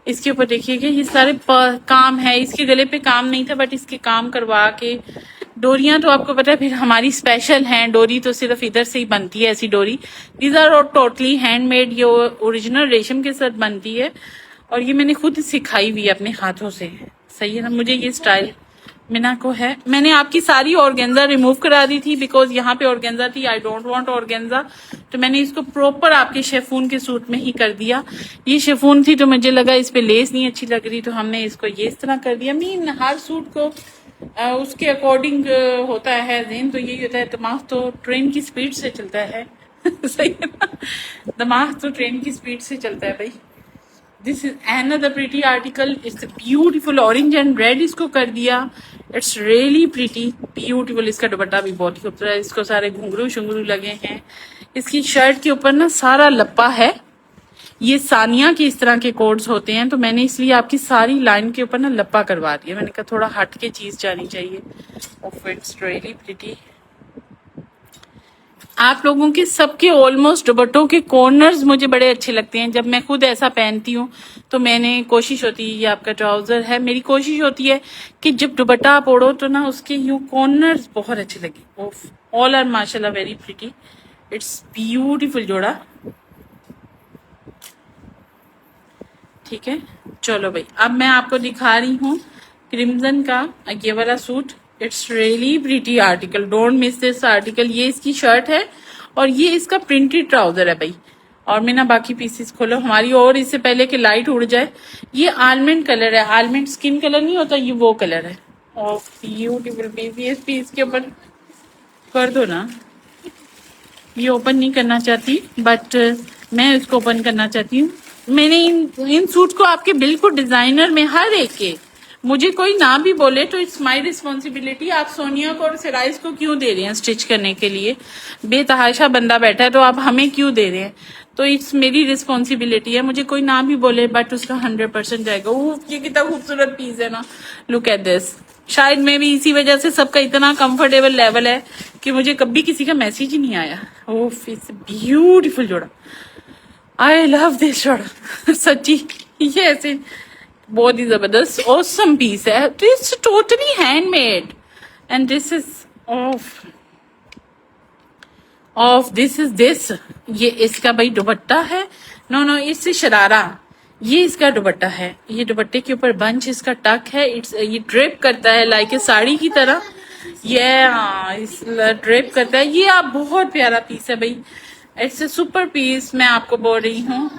इसके ऊपर देखिएगा ये सारे काम है, इसके गले पे काम नहीं था बट इसके काम करवा के, डोरियां तो आपको पता है फिर हमारी स्पेशल हैं, डोरी तो सिर्फ इधर से ही बनती है ऐसी डोरी, दीज आर टोटली हैंडमेड, ये ओरिजिनल रेशम के साथ बनती है और ये मैंने खुद सिखाई हुई है अपने हाथों से। सही है ना, मुझे ये स्टाइल मीना को है। मैंने आपकी सारी ऑर्गेन्जा रिमूव करा दी थी बिकॉज यहाँ पे ऑर्गेन्जा थी, आई डोंट वांट ऑर्गेन्जा, तो मैंने इसको प्रॉपर आपके शेफून के सूट में ही कर दिया। ये शेफून थी तो मुझे लगा इस पे लेस नहीं अच्छी लग रही तो हमने इसको ये इस तरह कर दिया। मीन हर सूट को उसके अकॉर्डिंग होता है जेन, तो यही होता है, दिमाग तो ट्रेन की स्पीड से चलता है सही है ना, दिमाग तो ट्रेन की स्पीड से चलता है भाई। This is another pretty article, it's beautiful orange and red इसको कर दिया, इट्स रियली प्रिटी ब्यूटीफुल। इसका दुपट्टा भी बहुत ही खूबसूरत है, इसको सारे घुंघरू शुंघरू लगे हैं। इसकी शर्ट के ऊपर ना सारा लप्पा है, ये सानिया के इस तरह के कोड्स होते हैं, तो मैंने इसलिए आपकी सारी लाइन के ऊपर ना लप्पा करवा दिया, मैंने कहा थोड़ा हट के चीज जानी चाहिए। Of it's really pretty. आप लोगों के सबके ऑलमोस्ट दुपट्टों के कॉर्नर्स मुझे बड़े अच्छे लगते हैं, जब मैं खुद ऐसा पहनती हूँ तो मैंने कोशिश होती है, ये आपका ट्राउजर है, मेरी कोशिश होती है कि जब दुपट्टा आप ओढ़ो तो ना उसके यूं कॉर्नर्स बहुत अच्छे लगे। ऑल आर माशाल्लाह वेरी प्रिटी, इट्स ब्यूटीफुल जोड़ा। ठीक है, चलो भाई अब मैं आपको दिखा रही हूँ क्रिम्जन का ये वाला suit, it's really pretty article, don't miss this article. ये इसकी शर्ट है और ये इसका प्रिंटेड ट्राउजर है भाई। और मैं ना बाकी पीसेस खोलो हमारी, और इससे पहले कि लाइट उड़ जाए, ये आलमंड कलर है, आलमंड स्किन कलर नहीं होता, ये वो कलर है। और ब्यूटीफुल पीस, ये पीस के ऊपर कर दो ना, ये ओपन नहीं करना चाहती बट मैं इसको ओपन करना चाहती हूँ। मैंने इन सूट को आपके बिल्कुल डिजाइनर में हर एक के, मुझे कोई ना भी बोले तो इट्स माय रिस्पॉन्सिबिलिटी, आप सोनिया को और सिराइज को क्यों दे रहे हैं स्टिच करने के लिए, बेतहाशा बंदा बैठा है तो आप हमें क्यों दे रहे हैं, तो इट्स मेरी रिस्पॉन्सिबिलिटी है, मुझे कोई ना भी बोले बट उसका 100% जाएगा। ये कितना खूबसूरत पीस है ना, लुक एट दिस। शायद मैं भी इसी वजह से सबका इतना कंफर्टेबल लेवल है कि मुझे कभी किसी का मैसेज ही नहीं आया। ओफ, इट्स ब्यूटीफुल जोड़ा, आई लव दिस जोड़ा सच्ची, ये ऐसे बहुत ही जबरदस्त ऑसम पीस है, तो it's totally handmade and this is of this is this. ये इसका भाई दुपट्टा है, नो इट्स शरारा, ये इसका दुपट्टा है, ये दुपट्टे के ऊपर बंच इसका टक है, इट्स ये ड्रेप करता है लाइक साड़ी की तरह, ये इस ड्रेप करता है। ये आप बहुत प्यारा पीस है भाई, इट्स ए सुपर पीस, मैं आपको बोल रही हूँ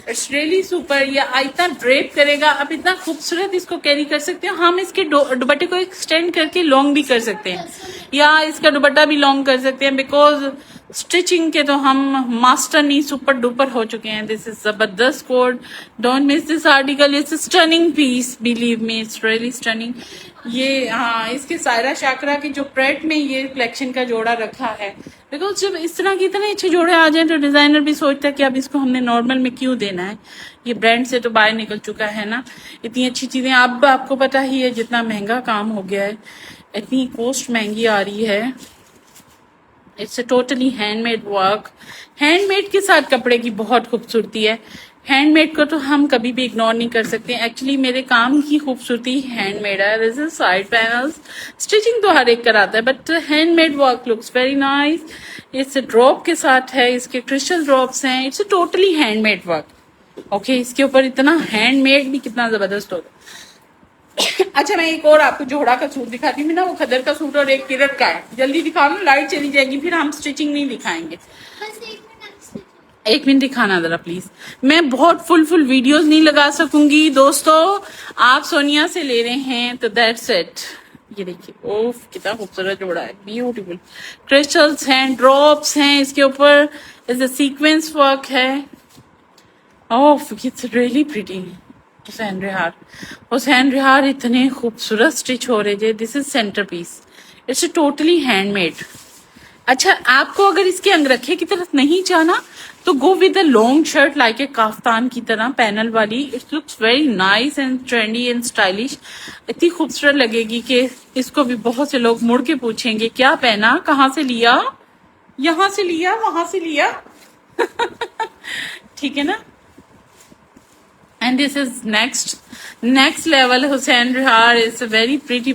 इट्स रियली सुपर। ये इतना ड्रेप करेगा, आप इतना खूबसूरत इसको कैरी कर सकते हो। हम इसके दुपट्टे को एक्सटेंड करके लॉन्ग भी कर सकते हैं, या इसका दुपट्टा भी लॉन्ग कर सकते हैं, बिकॉज स्टिचिंग के तो हम मास्टर नहीं सुपर डुपर हो चुके हैं। दिस इज जबरदस्त code, don't miss this article, it's stunning piece, believe me it's really stunning. ये हाँ, इसके सायरा शाकरा के जो प्रेट में ये कलेक्शन का जोड़ा रखा है, बिकॉज जब इस तरह के इतने अच्छे जोड़े आ जाए तो डिजाइनर भी सोचता है कि अब इसको हमने नॉर्मल में क्यों देना है, ये ब्रांड से तो बाहर निकल चुका है ना। इतनी अच्छी चीजें, अब आपको पता ही है जितना महंगा काम हो गया है, इतनी कॉस्ट महंगी आ रही है। It's totally handmade work, handmade के साथ कपड़े की बहुत खूबसूरती है, हैंडमेड को तो हम कभी भी इग्नोर नहीं कर सकते। एक्चुअली मेरे काम की खूबसूरती हैंडमेड है। This is side panels. Stitching तो हर एक कराता है, but handmade work looks very nice. इस ड्रॉप के साथ है, इसके क्रिस्टल ड्रॉप्स हैं। It's totally handmade work. Okay, इसके ऊपर इतना हैंडमेड भी कितना जबरदस्त होगा। अच्छा, मैं एक और आपको जोड़ा का सूट दिखाती हूँ ना, वो खदर का सूट और एक किरत का है। जल्दी दिखाओ ना, लाइट चली जाएगी, फिर हम स्टिचिंग नहीं दिखाएंगे। एक मिनट दिखाना जरा प्लीज। मैं बहुत फुल वीडियोस नहीं लगा सकूंगी दोस्तों, आप सोनिया से ले रहे हैं तो दैट्स इट। ये देखिए, ओफ कितना खूबसूरत जोड़ा है, ब्यूटीफुल। क्रिस्टल्स हैं, ड्रॉप्स हैं, इसके ऊपर इज सीक्वेंस वर्क है। ओफ it's really pretty. Hussain Rehar इतने खूबसूरत स्टिच हो रहे थे। This is centre piece, it's totally handmade. अच्छा, आपको अगर इसके अंगरखे की तरफ नहीं जाना तो go with a long shirt like a kaftan की तरह, पैनल वाली। It looks very nice and trendy and stylish. इतनी खूबसूरत लगेगी कि इसको भी बहुत से लोग मुड़ के पूछेंगे क्या पहना, कहाँ से लिया, यहाँ से लिया, वहां से लिया। ठीक है ना। And this is next level Hussein Rihar. It's a very pretty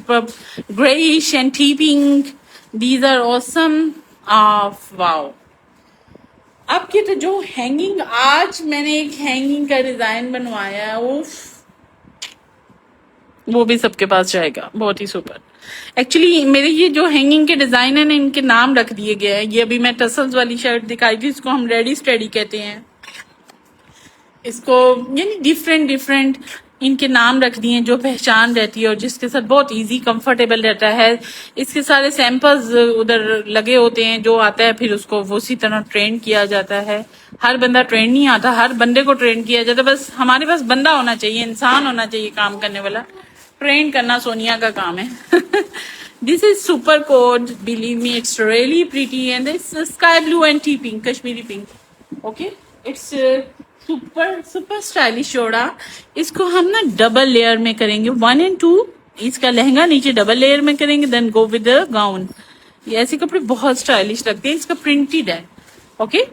grayish and tea pink. These are awesome. Wow. अब के तो जो हैंगिंग, आज मैंने एक हैंगिंग का डिजाइन बनवाया है, वो भी सबके पास जाएगा, बहुत ही सुपर। एक्चुअली मेरे ये जो हैंगिंग के डिजाइन है ना, इनके नाम रख दिए गए हैं। ये अभी मैं टसल्स वाली शर्ट दिखाई थी, इसको हम रेडी स्टेडी कहते हैं। इसको यानी डिफरेंट इनके नाम रख दिए जो पहचान रहती है और जिसके साथ बहुत इजी कंफर्टेबल रहता है। इसके सारे सैंपल्स उधर लगे होते हैं, जो आता है फिर उसको वो उसी तरह ट्रेन किया जाता है। हर बंदा ट्रेन नहीं आता, हर बंदे को ट्रेन किया जाता है। बस हमारे पास बंदा होना चाहिए, इंसान होना चाहिए काम करने वाला। ट्रेन करना सोनिया का काम है। This is super code, believe me, it's really pretty and it's sky blue and T pink, Kashmiri pink. Okay, it's super stylish जोड़ा। इसको हम ना डबल लेयर में करेंगे, 1 and 2। इसका लहंगा नीचे डबल लेयर में करेंगे, then go with the gown. ये ऐसे कपड़े बहुत स्टाइलिश लगते हैं। इसका प्रिंटेड है। ओके,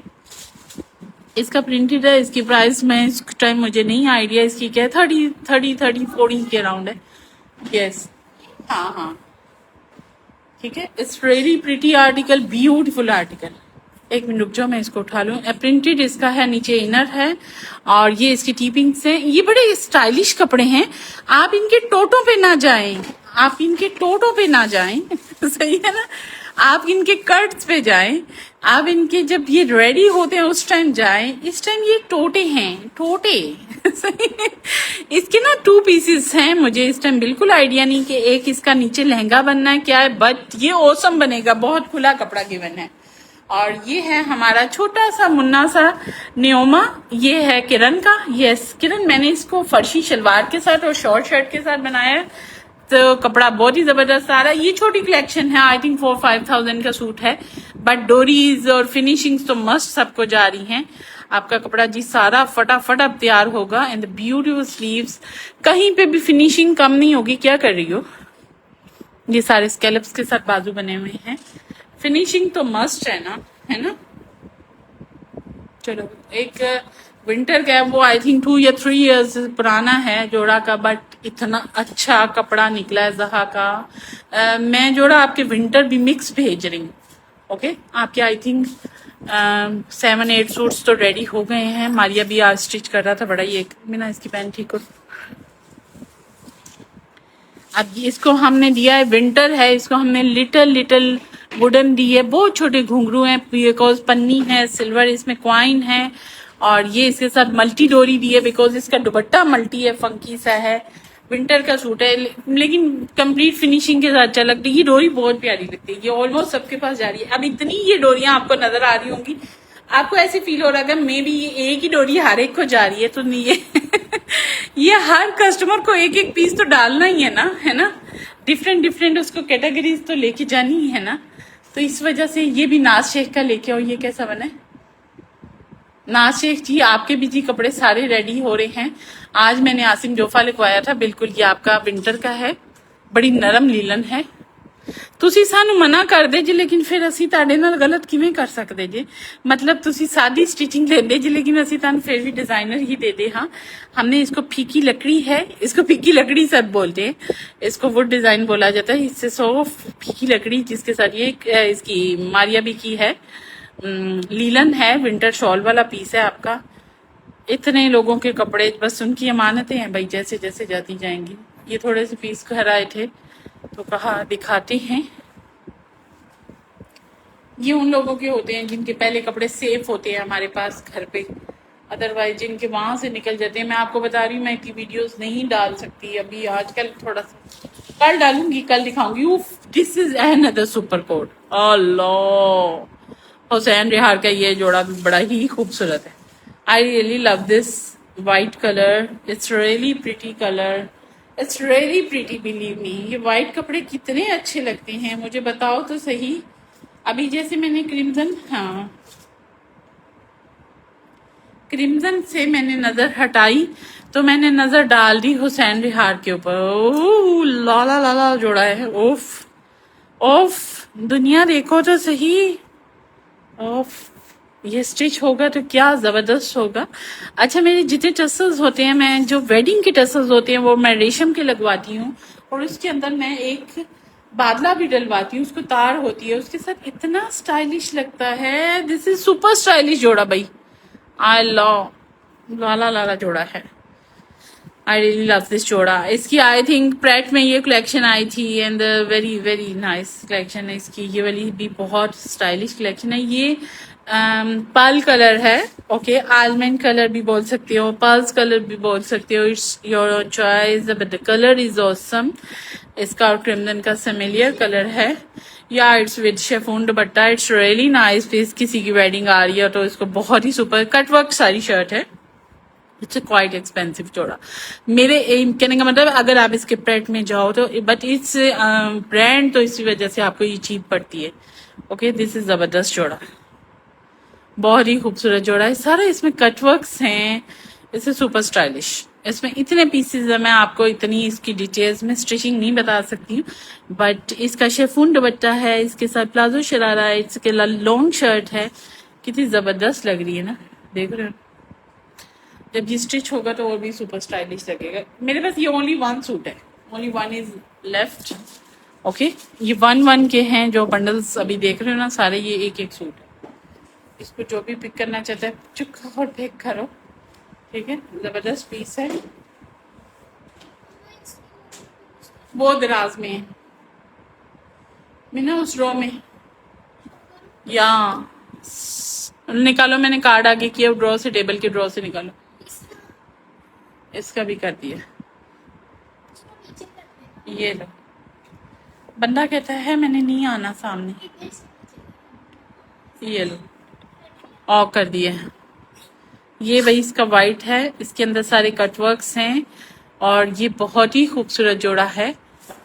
इसका प्रिंटेड है। इसकी प्राइस में इस टाइम मुझे नहीं आइडिया इसकी क्या है, 30 के अराउंड है। यस, हाँ, ठीक है। It's really pretty article, beautiful article. एक मिनट रुक जाओ, मैं इसको उठा लूं। प्रिंटेड इसका है, नीचे इनर है और ये इसकी टीपिंग्स हैं। ये बड़े स्टाइलिश कपड़े हैं। आप इनके टोटों पे ना जाएं, आप इनके टोटों पे ना जाएं। सही है ना। आप इनके कट्स पे जाएं, आप इनके जब ये रेडी होते हैं उस टाइम जाएं। इस टाइम ये टोटे हैं, टोटे। सही है। इसके ना 2 पीसेस हैं। मुझे इस टाइम बिल्कुल आइडिया नहीं कि एक इसका नीचे लहंगा बनना है क्या है, बट ये औसम बनेगा। बहुत खुला कपड़ा गिवन है। और ये है हमारा छोटा सा मुन्ना सा न्योमा। ये है किरण का। यस किरण, मैंने इसको फर्शी शलवार के साथ और शॉर्ट शर्ट के साथ बनाया है, तो कपड़ा बहुत ही जबरदस्त आ रहा है। ये छोटी कलेक्शन है, आई थिंक 4-5 थाउजेंड का सूट है, बट डोरीज और फिनिशिंग्स तो मस्त सबको जा रही हैं। आपका कपड़ा जी सारा फटाफट अब तैयार होगा। एंड ब्यूटीफुल स्लीव्स, कहीं पे भी फिनिशिंग कम नहीं होगी। क्या कर रही हो? ये सारे स्कैलप्स के साथ बाजू बने हुए हैं। फिनिशिंग तो मस्ट है ना। चलो, एक विंटर का वो आई थिंक 2 या 3 इयर्स पुराना है जोड़ा का, बट इतना अच्छा कपड़ा निकला है जहा का। मैं जोड़ा आपके विंटर भी मिक्स भेज रही हूँ। ओके, आपके आई थिंक 7-8 सूट्स तो रेडी हो गए हैं। मारिया भी आज स्टिच कर रहा था, बड़ा ही एक बिना इसकी पैंट ठीक हो। अब इसको हमने दिया है, विंटर है, इसको हमने लिटिल वुडन दी है। बहुत छोटे घुंघरू हैं, बिकॉज पन्नी है, सिल्वर इसमें क्वाइन है। और ये इसके साथ मल्टी डोरी दी है, बिकॉज इसका दुपट्टा मल्टी है, फंकी सा है। विंटर का सूट है, लेकिन कंप्लीट फिनिशिंग के साथ अच्छा लगती है। ये डोरी बहुत प्यारी लगती है। ये ऑलमोस्ट सबके पास जा रही है। अब इतनी ये डोरियां आपको नजर आ रही होंगी, आपको ऐसे फील हो रहा है मे बी ये एक ही डोरी हर एक को जा रही है, तो नहीं है। ये हर कस्टमर को एक एक पीस तो डालना ही है ना। डिफरेंट उसको कैटेगरीज तो लेके जानी ही है ना। तो इस वजह से ये भी नाज शेख का लेके आओ। ये कैसा बना है? नाज शेख जी, आपके भी जी कपड़े सारे रेडी हो रहे हैं। आज मैंने आसिम जोफा लिखवाया था, बिल्कुल ये आपका विंटर का है। बड़ी नरम लीलन है, ਤੁਸੀਂ ਸਾਨੂੰ ਮਨਾ ਕਰਦੇ ਜੀ लेकिन फिर ਅਸੀਂ ਤੁਹਾਡੇ ਨਾਲ गलत ਕਿਵੇਂ ਕਰ ਸਕਦੇ ਜੀ मतलब ਤੁਸੀਂ सादी स्टिचिंग लेंदे जी लेकिन ਅਸੀਂ ਤੁਹਾਨੂੰ फिर भी डिजाइनर ही देते हाँ हमने इसको फीकी लकड़ी है इसको फीकी लकड़ी सब बोलते हैं इसको वुड डिजाइन बोला जाता है इससे सो फीकी लकड़ी जिसके साथ ये इसकी मारिया भी की है लीलन है विंटर शॉल वाला पीस है आपका इतने लोगों के कपड़े बस उनकी अमानतें हैं भाई जैसे जैसे जाती जाएंगी ये थोड़े से पीस घर आए थे तो कहा दिखाते हैं ये उन लोगों के होते हैं जिनके पहले कपड़े सेफ होते हैं हमारे पास घर पे अदरवाइज जिनके वहां से निकल जाते हैं मैं आपको बता रही हूँ मैं इतनी वीडियोस नहीं डाल सकती अभी आजकल थोड़ा सा कल डालूंगी कल दिखाऊंगी this is another super coat अल्लाह हुसैन रिहार का ये जोड़ा भी बड़ा ही खूबसूरत है I really love this white colour it's really pretty colour it's really pretty believe me ये वाइट कपड़े कितने अच्छे लगते हैं मुझे बताओ तो सही अभी जैसे मैंने क्रिम्जन हाँ क्रिम्जन से मैंने नजर हटाई तो मैंने नजर डाल दी हुसैन रिहार के ऊपर ओह लाला लाला जोड़ा है ओफ ओफ दुनिया देखो तो सही ओफ ये स्टिच होगा तो क्या जबरदस्त होगा अच्छा मेरे जितने टसल्स होते हैं मैं जो वेडिंग के टसल्स होते हैं वो मैं रेशम के लगवाती हूँ और उसके अंदर मैं एक बादला भी डलवाती हूँ उसको तार होती है उसके साथ इतना स्टाइलिश लगता है दिस इज सुपर स्टाइलिश जोड़ा भाई आई लव लाला लाला जोड़ा है आई रियली लव दिस जोड़ा इसकी आई थिंक प्रेट में ये कलेक्शन आई थी and very very nice collection है इसकी ये वाली भी बहुत स्टाइलिश कलेक्शन है ये पर्ल कलर है ओके आलमंड कलर भी बोल सकते हो पर्ल्स कलर भी बोल सकते हो it's your choice but the colour is awesome इसका और क्रिम्सन का सिमिलियर कलर है या it's with chiffon dupatta it's really nice piece किसी की वेडिंग आ रही है तो इसको बहुत ही सुपर कटवर्क सारी शर्ट है इट्स क्वाइट एक्सपेंसिव जोड़ा मेरे कहने का मतलब अगर आप इसके प्रेट में जाओ तो बट इट्स ब्रांड तो इसी वजह से आपको ये चीप पड़ती है ओके दिस इज जबरदस्त जोड़ा बहुत ही खूबसूरत जोड़ा है सारा इसमें कटवर्क्स हैं इसे सुपर स्टाइलिश इसमें इतने पीसेस है मैं आपको इतनी इसकी डिटेल्स में स्टिचिंग नहीं बता सकती हूँ बट इसका शेफून दुपट्टा है इसके साथ प्लाजो शरारा है इसके लॉन्ग शर्ट है कितनी जबरदस्त लग रही है ना देख रहे हो जब ये स्टिच होगा तो और भी सुपर स्टाइलिश लगेगा मेरे पास ये ओनली वन सूट है only one is left okay ये वन के हैं जो बंडल्स अभी देख रहे हो ना सारे ये एक सूट है इसको जो भी पिक करना चाहता है चुप और पिक करो ठीक है जबरदस्त पीस है वो दराज में है मैं ना उस रो में या निकालो मैंने कार्ड आगे किया ड्रॉ से टेबल के ड्रॉ से निकालो इसका भी कर दिया ये लो बंदा कहता है मैंने नहीं आना सामने ये लो ऑफ कर दिए ये वही इसका वाइट है इसके अंदर सारे कटवर्क्स हैं और ये बहुत ही खूबसूरत जोड़ा है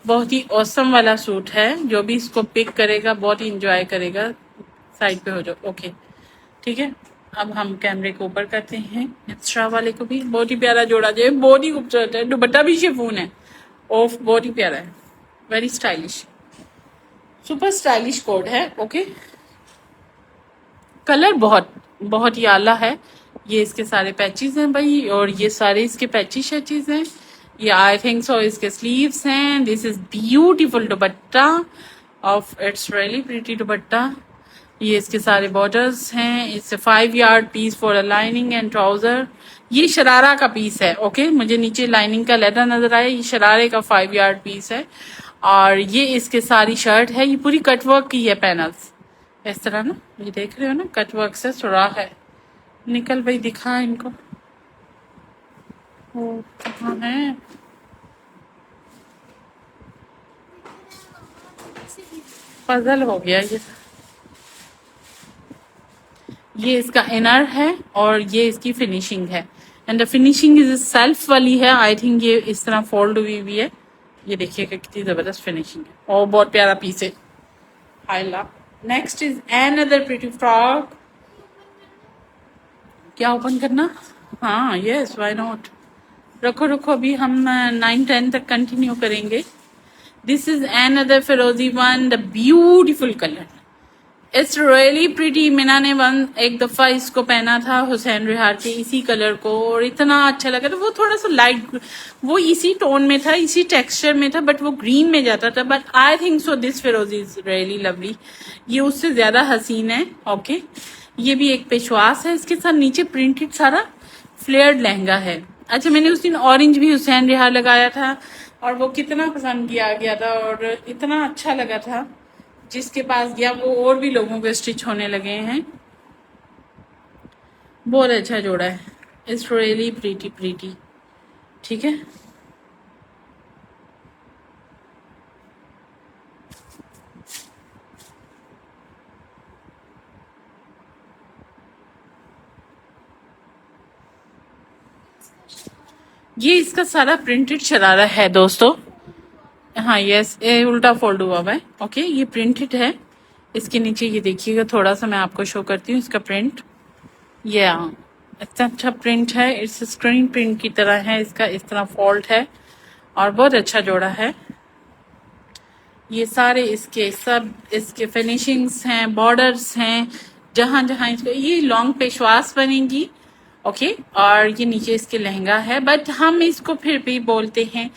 बहुत ही औसम वाला सूट है जो भी इसको पिक करेगा बहुत ही इंजॉय करेगा साइड पे हो जाओ ओके ठीक है अब हम कैमरे को ऊपर करते हैं एक्स्ट्रा वाले को भी बहुत ही प्यारा जोड़ा जो है बहुत ही खूबसूरत है दुपट्टा भी शिफॉन है ओफ बहुत ही प्यारा है very stylish super stylish code है ओके कलर बहुत बहुत ही आला है ये इसके सारे पैचेस हैं भाई और ये सारे इसके पैचेस शैचेस हैं ये आई थिंक सो इसके स्लीव्स हैं दिस इज ब्यूटीफुल दुपट्टा ऑफ इट्स रियली प्रीटी दुपट्टा ये इसके सारे बॉर्डर्स हैं it's 5 yard piece for a lining and trouser ये शरारा का पीस है ओके मुझे नीचे लाइनिंग का लेदर नजर आया ये शरारे का 5 यार्ड पीस है और ये इसके सारी शर्ट है ये पूरी कटवर्क की है पैनल्स इस तरह ना ये देख रहे हो ना कटवर्क से सुराख है निकल भाई दिखा इनको वो कहाँ है पजल हो गया ये इसका इनर है और ये इसकी फिनिशिंग है and the finishing is self वाली है आई थिंक ये इस तरह फोल्ड हुई हुई है ये देखिएगा कितनी जबरदस्त फिनिशिंग है और बहुत प्यारा पीस है I love next is another pretty frock क्या ओपन करना हाँ यस व्हाई नॉट रखो अभी हम 9-10 तक कंटिन्यू करेंगे This is another Ferozi one, the beautiful color. It's really pretty. Meena ने एक दफा इसको पहना था हुसैन रिहार के इसी कलर को, और इतना अच्छा लगा था। वो थोड़ा सा लाइट, वो इसी टोन में था, इसी टेक्सचर में था, बट वो ग्रीन में जाता था। But I think so this फिरोजी इज रियली लवली। ये उससे ज्यादा हसीन है। ओके, ये भी एक पेशवास है। इसके साथ नीचे प्रिंटेड सारा फ्लेयर्ड लहंगा है। अच्छा, मैंने उस दिन ऑरेंज भी हुसैन रिहार लगाया था और वो कितना पसंद किया गया था और इतना अच्छा लगा था। जिसके पास गया वो और भी लोगों को स्टिच होने लगे हैं। बहुत अच्छा जोड़ा है। It's really pretty pretty. ठीक है, ये इसका सारा प्रिंटेड शरारा है दोस्तों। हाँ यस, ये उल्टा फोल्ड हुआ हुआ है। ओके, ये प्रिंटेड है। इसके नीचे ये देखिएगा, थोड़ा सा मैं आपको शो करती हूँ इसका प्रिंट। ये इतना अच्छा प्रिंट है, इस स्क्रीन प्रिंट की तरह है। इसका इस तरह फॉल्ट है और बहुत अच्छा जोड़ा है। ये सारे इसके सब इसके फिनिशिंग्स हैं, बॉर्डर्स हैं, जहां जहां इसको ये लॉन्ग पेशवास बनेगी। ओके, और ये नीचे इसके लहंगा है। बट हम इसको फिर भी बोलते हैं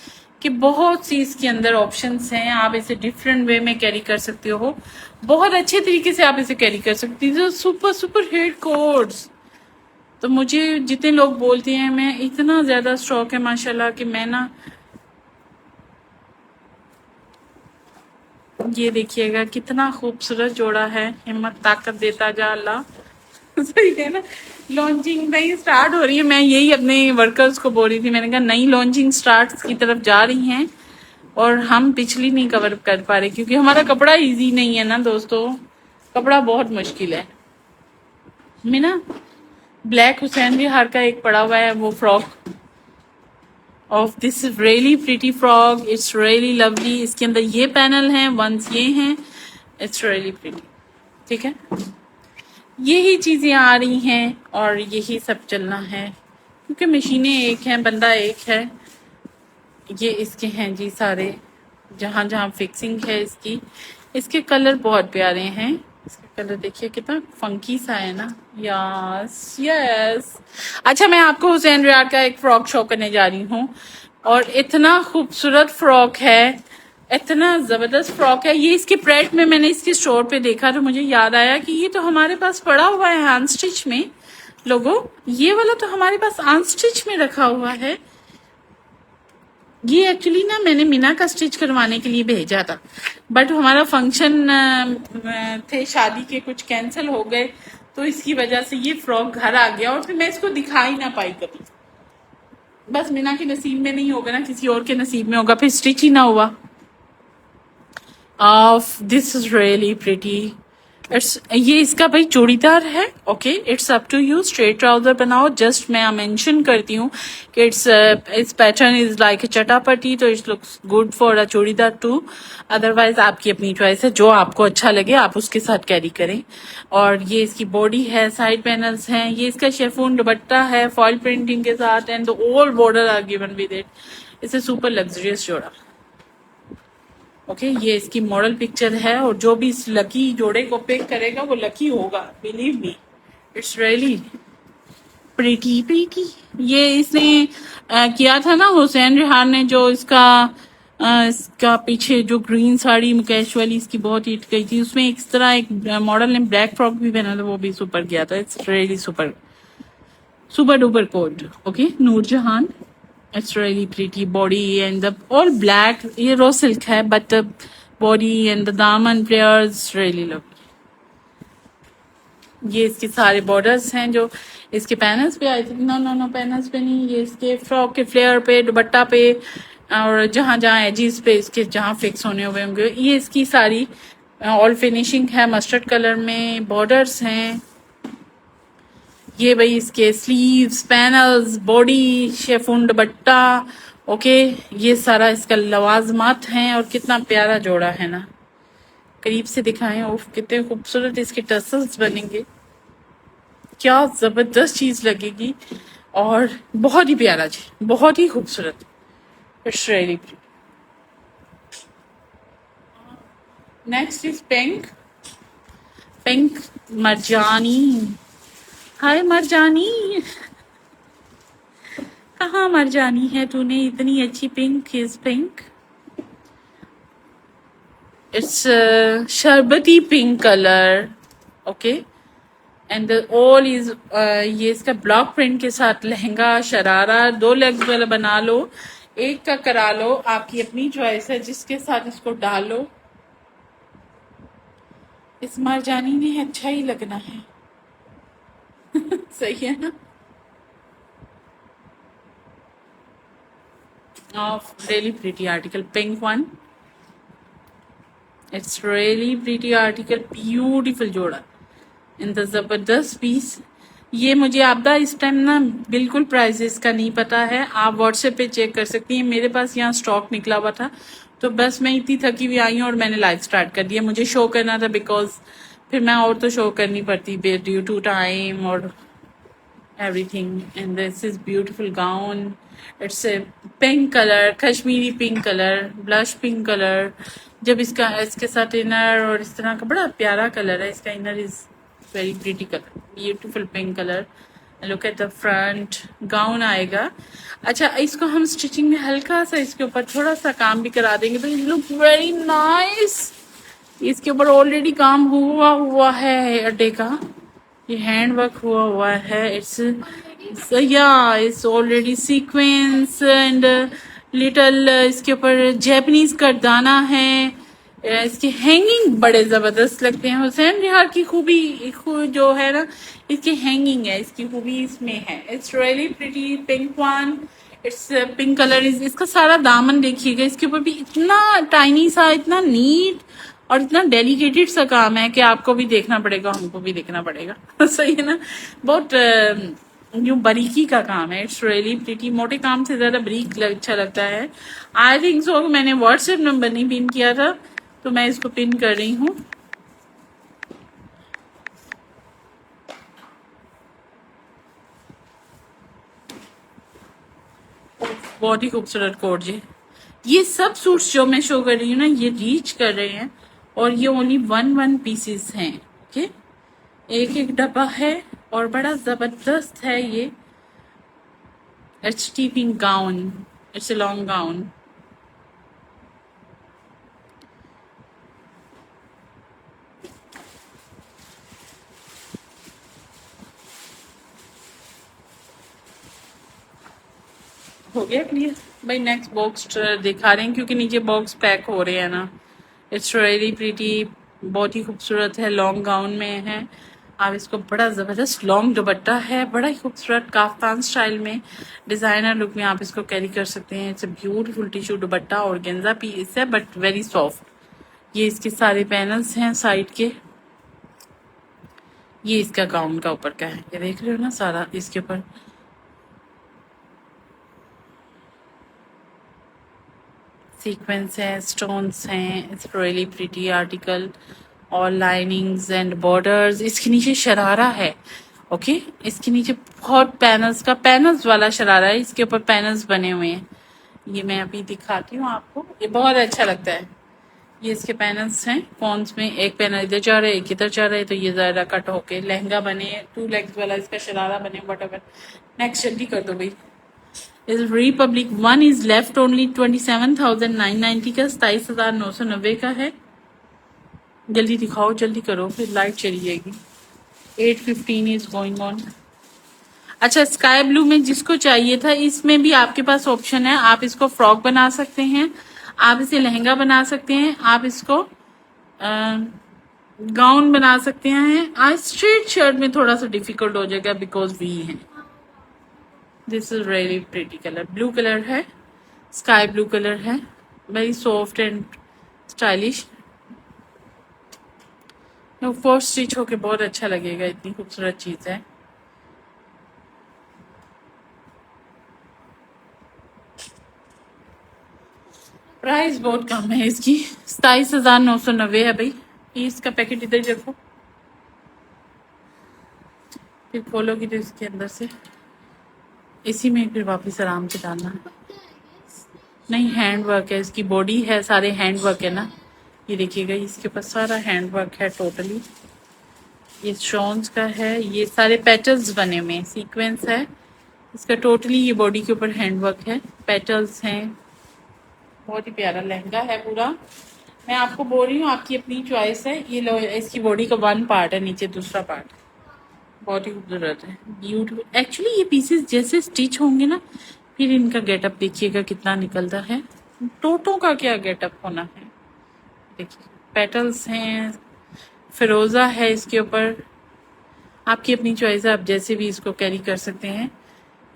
कि बहुत सी इसके अंदर ऑप्शंस हैं। आप इसे डिफरेंट वे में कैरी कर सकते हो, बहुत अच्छे तरीके से आप इसे कैरी कर सकती हो। Super super hit codes. तो मुझे जितने लोग बोलते हैं, मैं इतना ज्यादा स्टॉक है माशाल्लाह कि मैं ना, ये देखिएगा कितना खूबसूरत जोड़ा है। हिम्मत ताकत देता जा अल्लाह। सही है ना। लॉन्चिंग नई स्टार्ट हो रही है। मैं यही अपने वर्कर्स को बोल रही थी, मैंने कहा नई लॉन्चिंग स्टार्ट की तरफ जा रही हैं और हम पिछली नहीं कवर कर पा रहे, क्योंकि हमारा कपड़ा इजी नहीं है ना दोस्तों। कपड़ा बहुत मुश्किल है। मैं ना ब्लैक हुसैन विहार का एक पड़ा हुआ है वो frock of this really pretty frock. It's really lovely. इसके अंदर ये पैनल हैं, वंस ये हैं। It's really pretty. ठीक है, यही चीजें आ रही हैं और यही सब चलना है, क्योंकि मशीनें एक हैं, बंदा एक है। ये इसके हैं जी सारे, जहां जहां फिक्सिंग है इसकी। इसके कलर बहुत प्यारे हैं। इसका कलर देखिए कितना फंकी सा है ना। Yes yes. अच्छा, मैं आपको हुसैन रियाद का एक फ्रॉक शो करने जा रही हूँ, और इतना खूबसूरत फ्रॉक है, इतना जबरदस्त फ्रॉक है। ये इसके प्रेट में मैंने इसके स्टोर पे देखा तो मुझे याद आया कि ये तो हमारे पास पड़ा हुआ है अनस्टिच में। लोगो, ये वाला तो हमारे पास अनस्टिच में रखा हुआ है। ये एक्चुअली ना मैंने मीना का स्टिच करवाने के लिए भेजा था, बट हमारा फंक्शन थे शादी के, कुछ कैंसिल हो गए, तो इसकी वजह से ये फ्रॉक घर आ गया और फिर मैं इसको दिखा ही ना पाई कभी। बस मीना के नसीब में नहीं होगा ना, किसी और के नसीब में होगा, फिर स्टिच ही ना हुआ। This is really pretty. It's ये इसका भाई चूड़ीदार है। Okay, it's up to you. Straight trouser बनाओ। जस्ट मैं मेंशन करती हूँ कि इट्स पैटर्न इज लाइक चटापटी, तो it's looks good for a churidar too. Otherwise आपकी अपनी चॉइस है, जो आपको अच्छा लगे आप उसके साथ कैरी करें। और ये इसकी बॉडी है, साइड पैनल्स हैं, ये इसका शेफून दुपट्टा है फॉइल प्रिंटिंग के साथ, and the all border are given with it. It's a super luxurious जोड़ा। ओके, ये इसकी मॉडल पिक्चर है, और जो भी इस लकी जोड़े को पिक करेगा वो लकी होगा, believe me. It's really pretty pretty. ये इसने किया था ना हुसैन रिहार ने, जो इसका पीछे जो ग्रीन साड़ी मुकेश वाली इसकी बहुत हिट गई थी, उसमें इस तरह एक मॉडल ने ब्लैक फ्रॉक भी पहना था, वो भी सुपर गया था। It's really super super duper coat. Okay, Noorjahan. It's really pretty body and the all black. ये raw silk है, but the body and the दामन players really lovely. ये इसके सारे बॉर्डर्स हैं जो इसके पैनल्स पे आई थिंक, नो पैनल्स पे नहीं, ये इसके फ्रॉक के फ्लेयर पे, दुपट्टा पे, और जहां जहां एजिस पे इसके जहां फिक्स होने हुए होंगे, ये इसकी सारी ऑल फिनिशिंग है। मस्टर्ड कलर में बॉर्डर्स हैं। ये भाई इसके स्लीव्स, पैनल्स, बॉडी, शेफून दुपट्टा। ओके, ये सारा इसका लवाजमात हैं, और कितना प्यारा जोड़ा है ना। करीब से दिखाएं, उफ कितने खूबसूरत इसके टसल्स बनेंगे, क्या जबरदस्त चीज लगेगी, और बहुत ही प्यारा जी, बहुत ही खूबसूरत। It's really next is pink, pink मरजानी। हाय मरजानी, कहाँ मरजानी है तूने? इतनी अच्छी पिंक इज पिंक। इट्स शरबती pink colour, okay. And all is ये इसका ब्लॉक प्रिंट के साथ लहंगा शरारा, 2 लेग्स वाला बना लो, एक का करा लो, आपकी अपनी चॉइस है जिसके साथ इसको डालो। इस मरजानी ने अच्छा ही लगना है। सही है ना? Of really pretty article, pink one. It's really pretty article, beautiful जोड़ा इन द जबरदस्त पीस। ये मुझे आपदा इस टाइम ना बिल्कुल प्राइसेस का नहीं पता है, आप व्हाट्सएप पे चेक कर सकती हैं। मेरे पास यहाँ स्टॉक निकला हुआ था, तो बस मैं इतनी थकी हुई आई हूँ और मैंने लाइव स्टार्ट कर दिया। मुझे शो करना था बिकॉज फिर मैं और तो शो करनी पड़ती ड्यू टू टाइम और everything. And this is beautiful gown. It's a pink color, Kashmiri pink colour, blush pink colour. जब इसके साथ इनर और इस तरह का बड़ा प्यारा कलर है इसका। Inner is very pretty colour, beautiful pink colour. Look at the front, gown आएगा। अच्छा, इसको हम स्टिचिंग में हल्का सा इसके ऊपर थोड़ा सा काम भी करा देंगे तो इट लुक वेरी नाइस। इसके ऊपर ऑलरेडी काम हुआ हुआ है अड्डे का, ये हैंड वर्क हुआ हुआ है। It's it's already sequence and little इसके ऊपर जैपनीज करदाना है। इसके हैंगिंग बड़े जबरदस्त लगते हैं। हुसैन बिहार की खूबी जो है ना, इसकी हैंगिंग है, इसकी खूबी इसमें है। It's really pretty, pink one. It's pink colour is. इसका सारा दामन देखिएगा, इसके ऊपर भी इतना टाइनी सा, इतना नीट और इतना डेलिकेटेड सा काम है कि आपको भी देखना पड़ेगा, हमको भी देखना पड़ेगा। सही है ना? बहुत यूं बारीकी का काम है। It's really pretty. मोटे काम से ज्यादा बारीक अच्छा लगता है। आई थिंक सो मैंने व्हाट्सएप नंबर नहीं पिन किया था, तो मैं इसको पिन कर रही हूँ। बहुत ही खूबसूरत कोट जी। ये सब सूट्स जो मैं शो कर रही हूँ ना, ये रीच कर रहे हैं और ये ओनली 1 पीसेस हैं, ओके। एक एक डब्बा है और बड़ा जबरदस्त है ये। It's T pink gown, it's a long gown. हो गया क्लियर भाई? नेक्स्ट बॉक्स दिखा रहे हैं क्योंकि नीचे बॉक्स पैक हो रहे हैं ना। इट्स रियली प्रीटी, बहुत ही खूबसूरत है, लॉन्ग गाउन में है। आप इसको बड़ा ज़बरदस्त लॉन्ग दुपट्टा है, बड़ा ही खूबसूरत काफ्तान स्टाइल में, डिज़ाइनर लुक में आप इसको कैरी कर सकते हैं। इट्स अ ब्यूटीफुल टिश्यू दुपट्टा और गेंजा पीस है बट वेरी सॉफ्ट। ये इसके सारे पैनल्स हैं साइड के। ये इसका गाउन का ऊपर का है, ये देख रहे हो ना, सारा इसके ऊपर सीक्वेंस है, स्टोन्स हैं। इट्स रियली प्रीटी आर्टिकल और लाइनिंग्स एंड बॉर्डर्स। इसके नीचे शरारा है, ओके। इसके नीचे बहुत पैनल्स वाला शरारा है, इसके ऊपर पैनल्स बने हुए हैं। ये मैं अभी दिखाती हूँ आपको, ये बहुत अच्छा लगता है। ये इसके पैनल्स हैं कॉन्स में, एक पैनल इधर जा रहा है, एक इधर जा रहा है, तो ये ज़्यादा कट होके लहंगा बने, 2 लेग्स वाला इसका शरारा बने, वट। नेक्स्ट जल्दी कर दो भाई। इस Republic one is left only 27,990 का, 27,990 का है। जल्दी दिखाओ, जल्दी करो, फिर लाइट चली जाएगी। 8:15 इज गोइंग ऑन। अच्छा, स्काई ब्लू में जिसको चाहिए था, इसमें भी आपके पास ऑप्शन है। आप इसको फ्रॉक बना सकते हैं, आप इसे लहंगा बना सकते हैं, आप इसको गाउन बना सकते हैं। आज स्ट्रेट शर्ट में थोड़ा सा डिफिकल्ट हो जाएगा बिकॉज वी है। This is really pretty colour, blue colour है, स्काई ब्लू कलर है, very soft and stylish. First stitch होके बहुत अच्छा लगेगा, इतनी खूबसूरत चीज है। प्राइस बहुत कम है इसकी, 27,990 है भाई। इसका पैकेट इधर रखो, फिर खोलोगी तो इसके अंदर से इसी में फिर वापस आराम से डालना है। नहीं, हैंड वर्क है, इसकी बॉडी है, सारे हैंड वर्क है ना, ये देखिएगा, इसके ऊपर सारा हैंड वर्क है टोटली। ये स्टोन्स का है, ये सारे पेटल्स बने हुए हैं, सीक्वेंस है इसका टोटली। ये बॉडी के ऊपर हैंड वर्क है, पेटल्स हैं। बहुत ही प्यारा लहंगा है पूरा। मैं आपको बोल रही हूँ, आपकी अपनी चॉइस है। ये लो, इसकी बॉडी का वन पार्ट है, नीचे दूसरा पार्ट। बहुत ही खूबसूरत है, ब्यूटीफुल। एक्चुअली ये पीसेस जैसे स्टिच होंगे ना, फिर इनका गेटअप देखिएगा कितना निकलता है। टोटों का क्या गेटअप होना है। देखिए पेटल्स हैं, फिरोजा है इसके ऊपर। आपकी अपनी चॉइस है, आप जैसे भी इसको कैरी कर सकते हैं।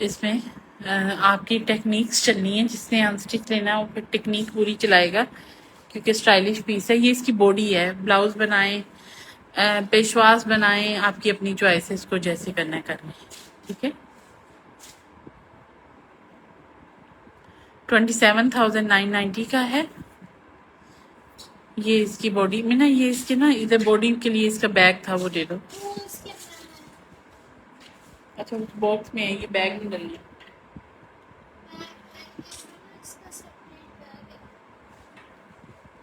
इसमें आपकी टेक्निक्स चलनी है, जिसने अनस्टिच लेना है वो फिर टेक्निक पूरी चलाएगा, क्योंकि स्टाइलिश पीस है। ये इसकी बॉडी है, ब्लाउज बनाएं, पेशवास बनाएं, आपकी अपनी चॉइस है, इसको जैसे करना है करना है। ठीक है, 27,990 का है। ये इसकी बॉडी में ना, ये इसके ना इधर बॉडी के लिए इसका बैग था, वो दे दो। अच्छा उस बॉक्स में है, ये बैग नहीं डलनी।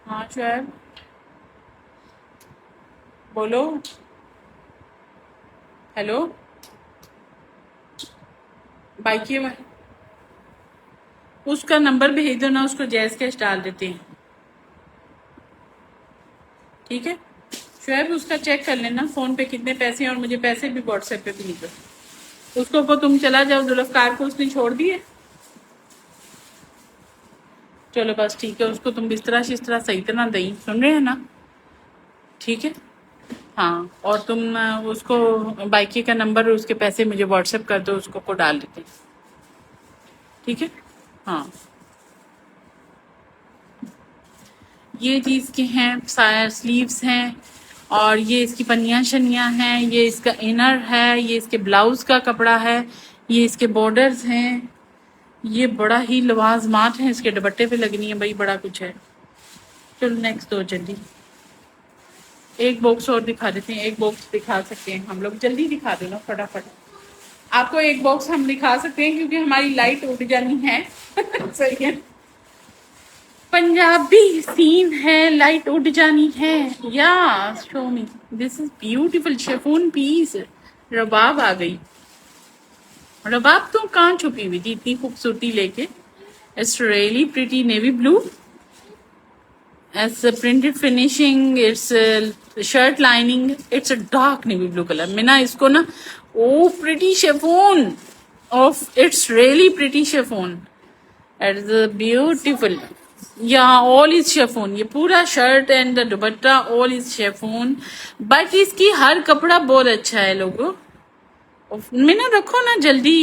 हाँ शुएब बोलो, हेलो। बाइक उसका नंबर भेज दो ना, उसको जैस कैश डाल देते हैं। ठीक है शुएब, उसका चेक कर लेना फोन पे कितने पैसे हैं, और मुझे पैसे भी व्हाट्सएप पे भेज दो। उसको को तुम चला जाओ, जुल्फकार को उसने छोड़ दिए। चलो बस ठीक है, उसको तुम बिस्तरा शिस्तरा सही तरह दई, सुन रहे हैं ना। ठीक है हाँ, और तुम उसको बाइकी का नंबर और उसके पैसे मुझे व्हाट्सएप कर दो, उसको को डाल देते। ठीक है हाँ, ये चीज़ के हैं, स्लीव्स हैं, और ये इसकी पनियाँ शनियाँ हैं, ये इसका इनर है, ये इसके ब्लाउज का कपड़ा है, ये इसके बॉर्डर्स हैं। ये बड़ा ही लवाजमात है, इसके दुपट्टे पे लगनी है भाई, बड़ा कुछ है। चलो नेक्स्ट दो जल्दी, एक बॉक्स और दिखा देते हैं। एक बॉक्स दिखा सकते हैं हम लोग, जल्दी दिखा दो ना फटाफट। आपको एक बॉक्स हम दिखा सकते हैं क्योंकि हमारी लाइट उठ जानी है। सही है, पंजाबी सीन है, लाइट उठ जानी है। या show me, this is beautiful chiffon piece. Rabab आ गई। रबाब तो कहाँ छुपी हुई थी इतनी खूबसूरती लेके। It's really pretty navy blue, as a printed finishing, it's a shirt lining, it's a dark navy blue color। मैं ना इसको ना, oh pretty chiffon of, it's really pretty chiffon, it's a beautiful, yeah all is chiffon। ये पूरा shirt and dupatta all is chiffon, but इसकी हर कपड़ा बहुत अच्छा है लोगों। मैं ना रखो ना जल्दी।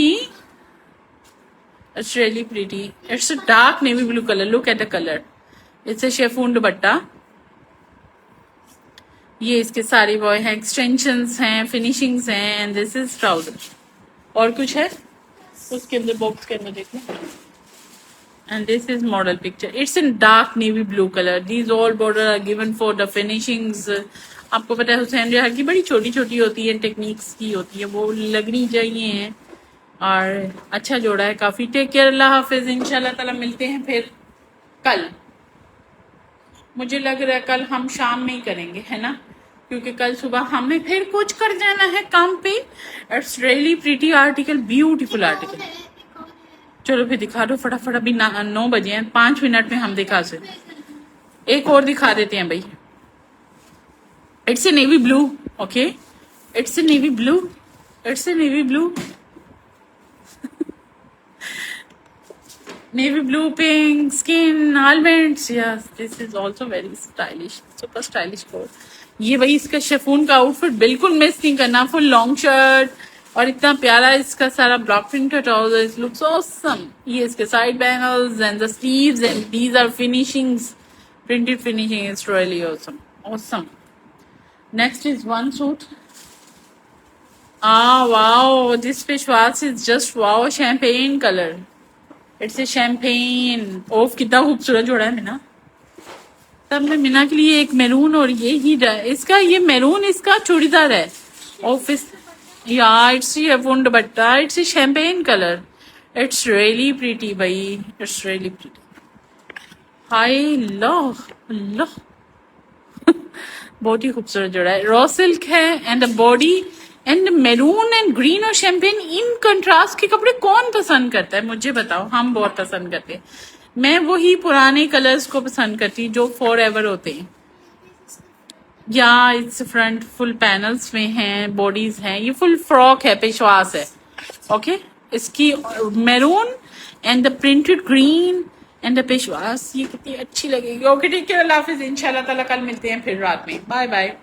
it's really pretty, it's a dark navy blue color, look at the color, it's a chiffon दुपट्टा। ये इसके सारे वो हैं, एक्सटेंशंस हैं, फिनिशिंग्स हैं, एंड दिस इज ट्राउजर। और कुछ है उसके अंदर, बॉक्स के अंदर देखो, and this is model picture. It's in dark navy blue colour, these all border are given for the finishings. आपको पता है हुसैन रेहा की बड़ी छोटी छोटी होती है, टेक्निक्स की होती है, वो लगनी चाहिए। और अच्छा जोड़ा है काफी। टेक केयर, अल्लाह हाफिज, इंशाल्लाह ताला मिलते हैं फिर कल। मुझे लग रहा है कल हम शाम में ही करेंगे, है ना, क्योंकि कल सुबह हमें फिर कुछ कर जाना है काम पे। It's really pretty article, beautiful article. चलो फिर दिखा दो फटाफट, अभी 9 बजे हैं, 5 मिनट में हम दिखा सकते। एक और दिखा देते हैं भाई। It's a navy blue, okay, it's a navy blue, it's a navy blue, navy blue, pink, skin, almonds, yes, this is also very stylish, super stylish coat। ये भाई इसका शेफून का आउटफिट बिल्कुल मिस नहीं करना, फुल लॉन्ग शर्ट और इतना प्यारा इसका सारा block print trouser, it looks awesome. ये इसके side panels and the sleeves and these are finishings, printed finishing, it's really awesome, awesome. Next is one suit. Wow, this पेशवास is just wow, champagne colour, it's a champagne. ओफ कितना खूबसूरत जोड़ा है मिना। तब मैं मिना के लिए एक मैरून और ये ही इसका, ये मैरून इसका चूड़ीदार है। ऑफ इस या it's chiffon dupatta, it's a champagne colour, it's really pretty भाई, इट्स रियली प्रीटी। हाय लो लो, बहुत ही खूबसूरत जोड़ा है। रॉ सिल्क है and the body and maroon and green और शैम्पेन इन कंट्रास्ट के कपड़े कौन पसंद करता है मुझे बताओ। हम बहुत पसंद करते हैं। मैं वही पुराने कलर्स को पसंद करती हूँ जो फॉर एवर होते हैं। या इट्स फ्रंट फुल पैनल्स में हैं, बॉडीज हैं, ये फुल फ्रॉक है, पेशवास है। ओके इसकी maroon and the printed green and the Peshwas, ये कितनी अच्छी लगेगी। ओके ठीक है, अल्लाह हाफिज। इंशाल्लाह ताला कल मिलते हैं फिर रात में। Bye bye.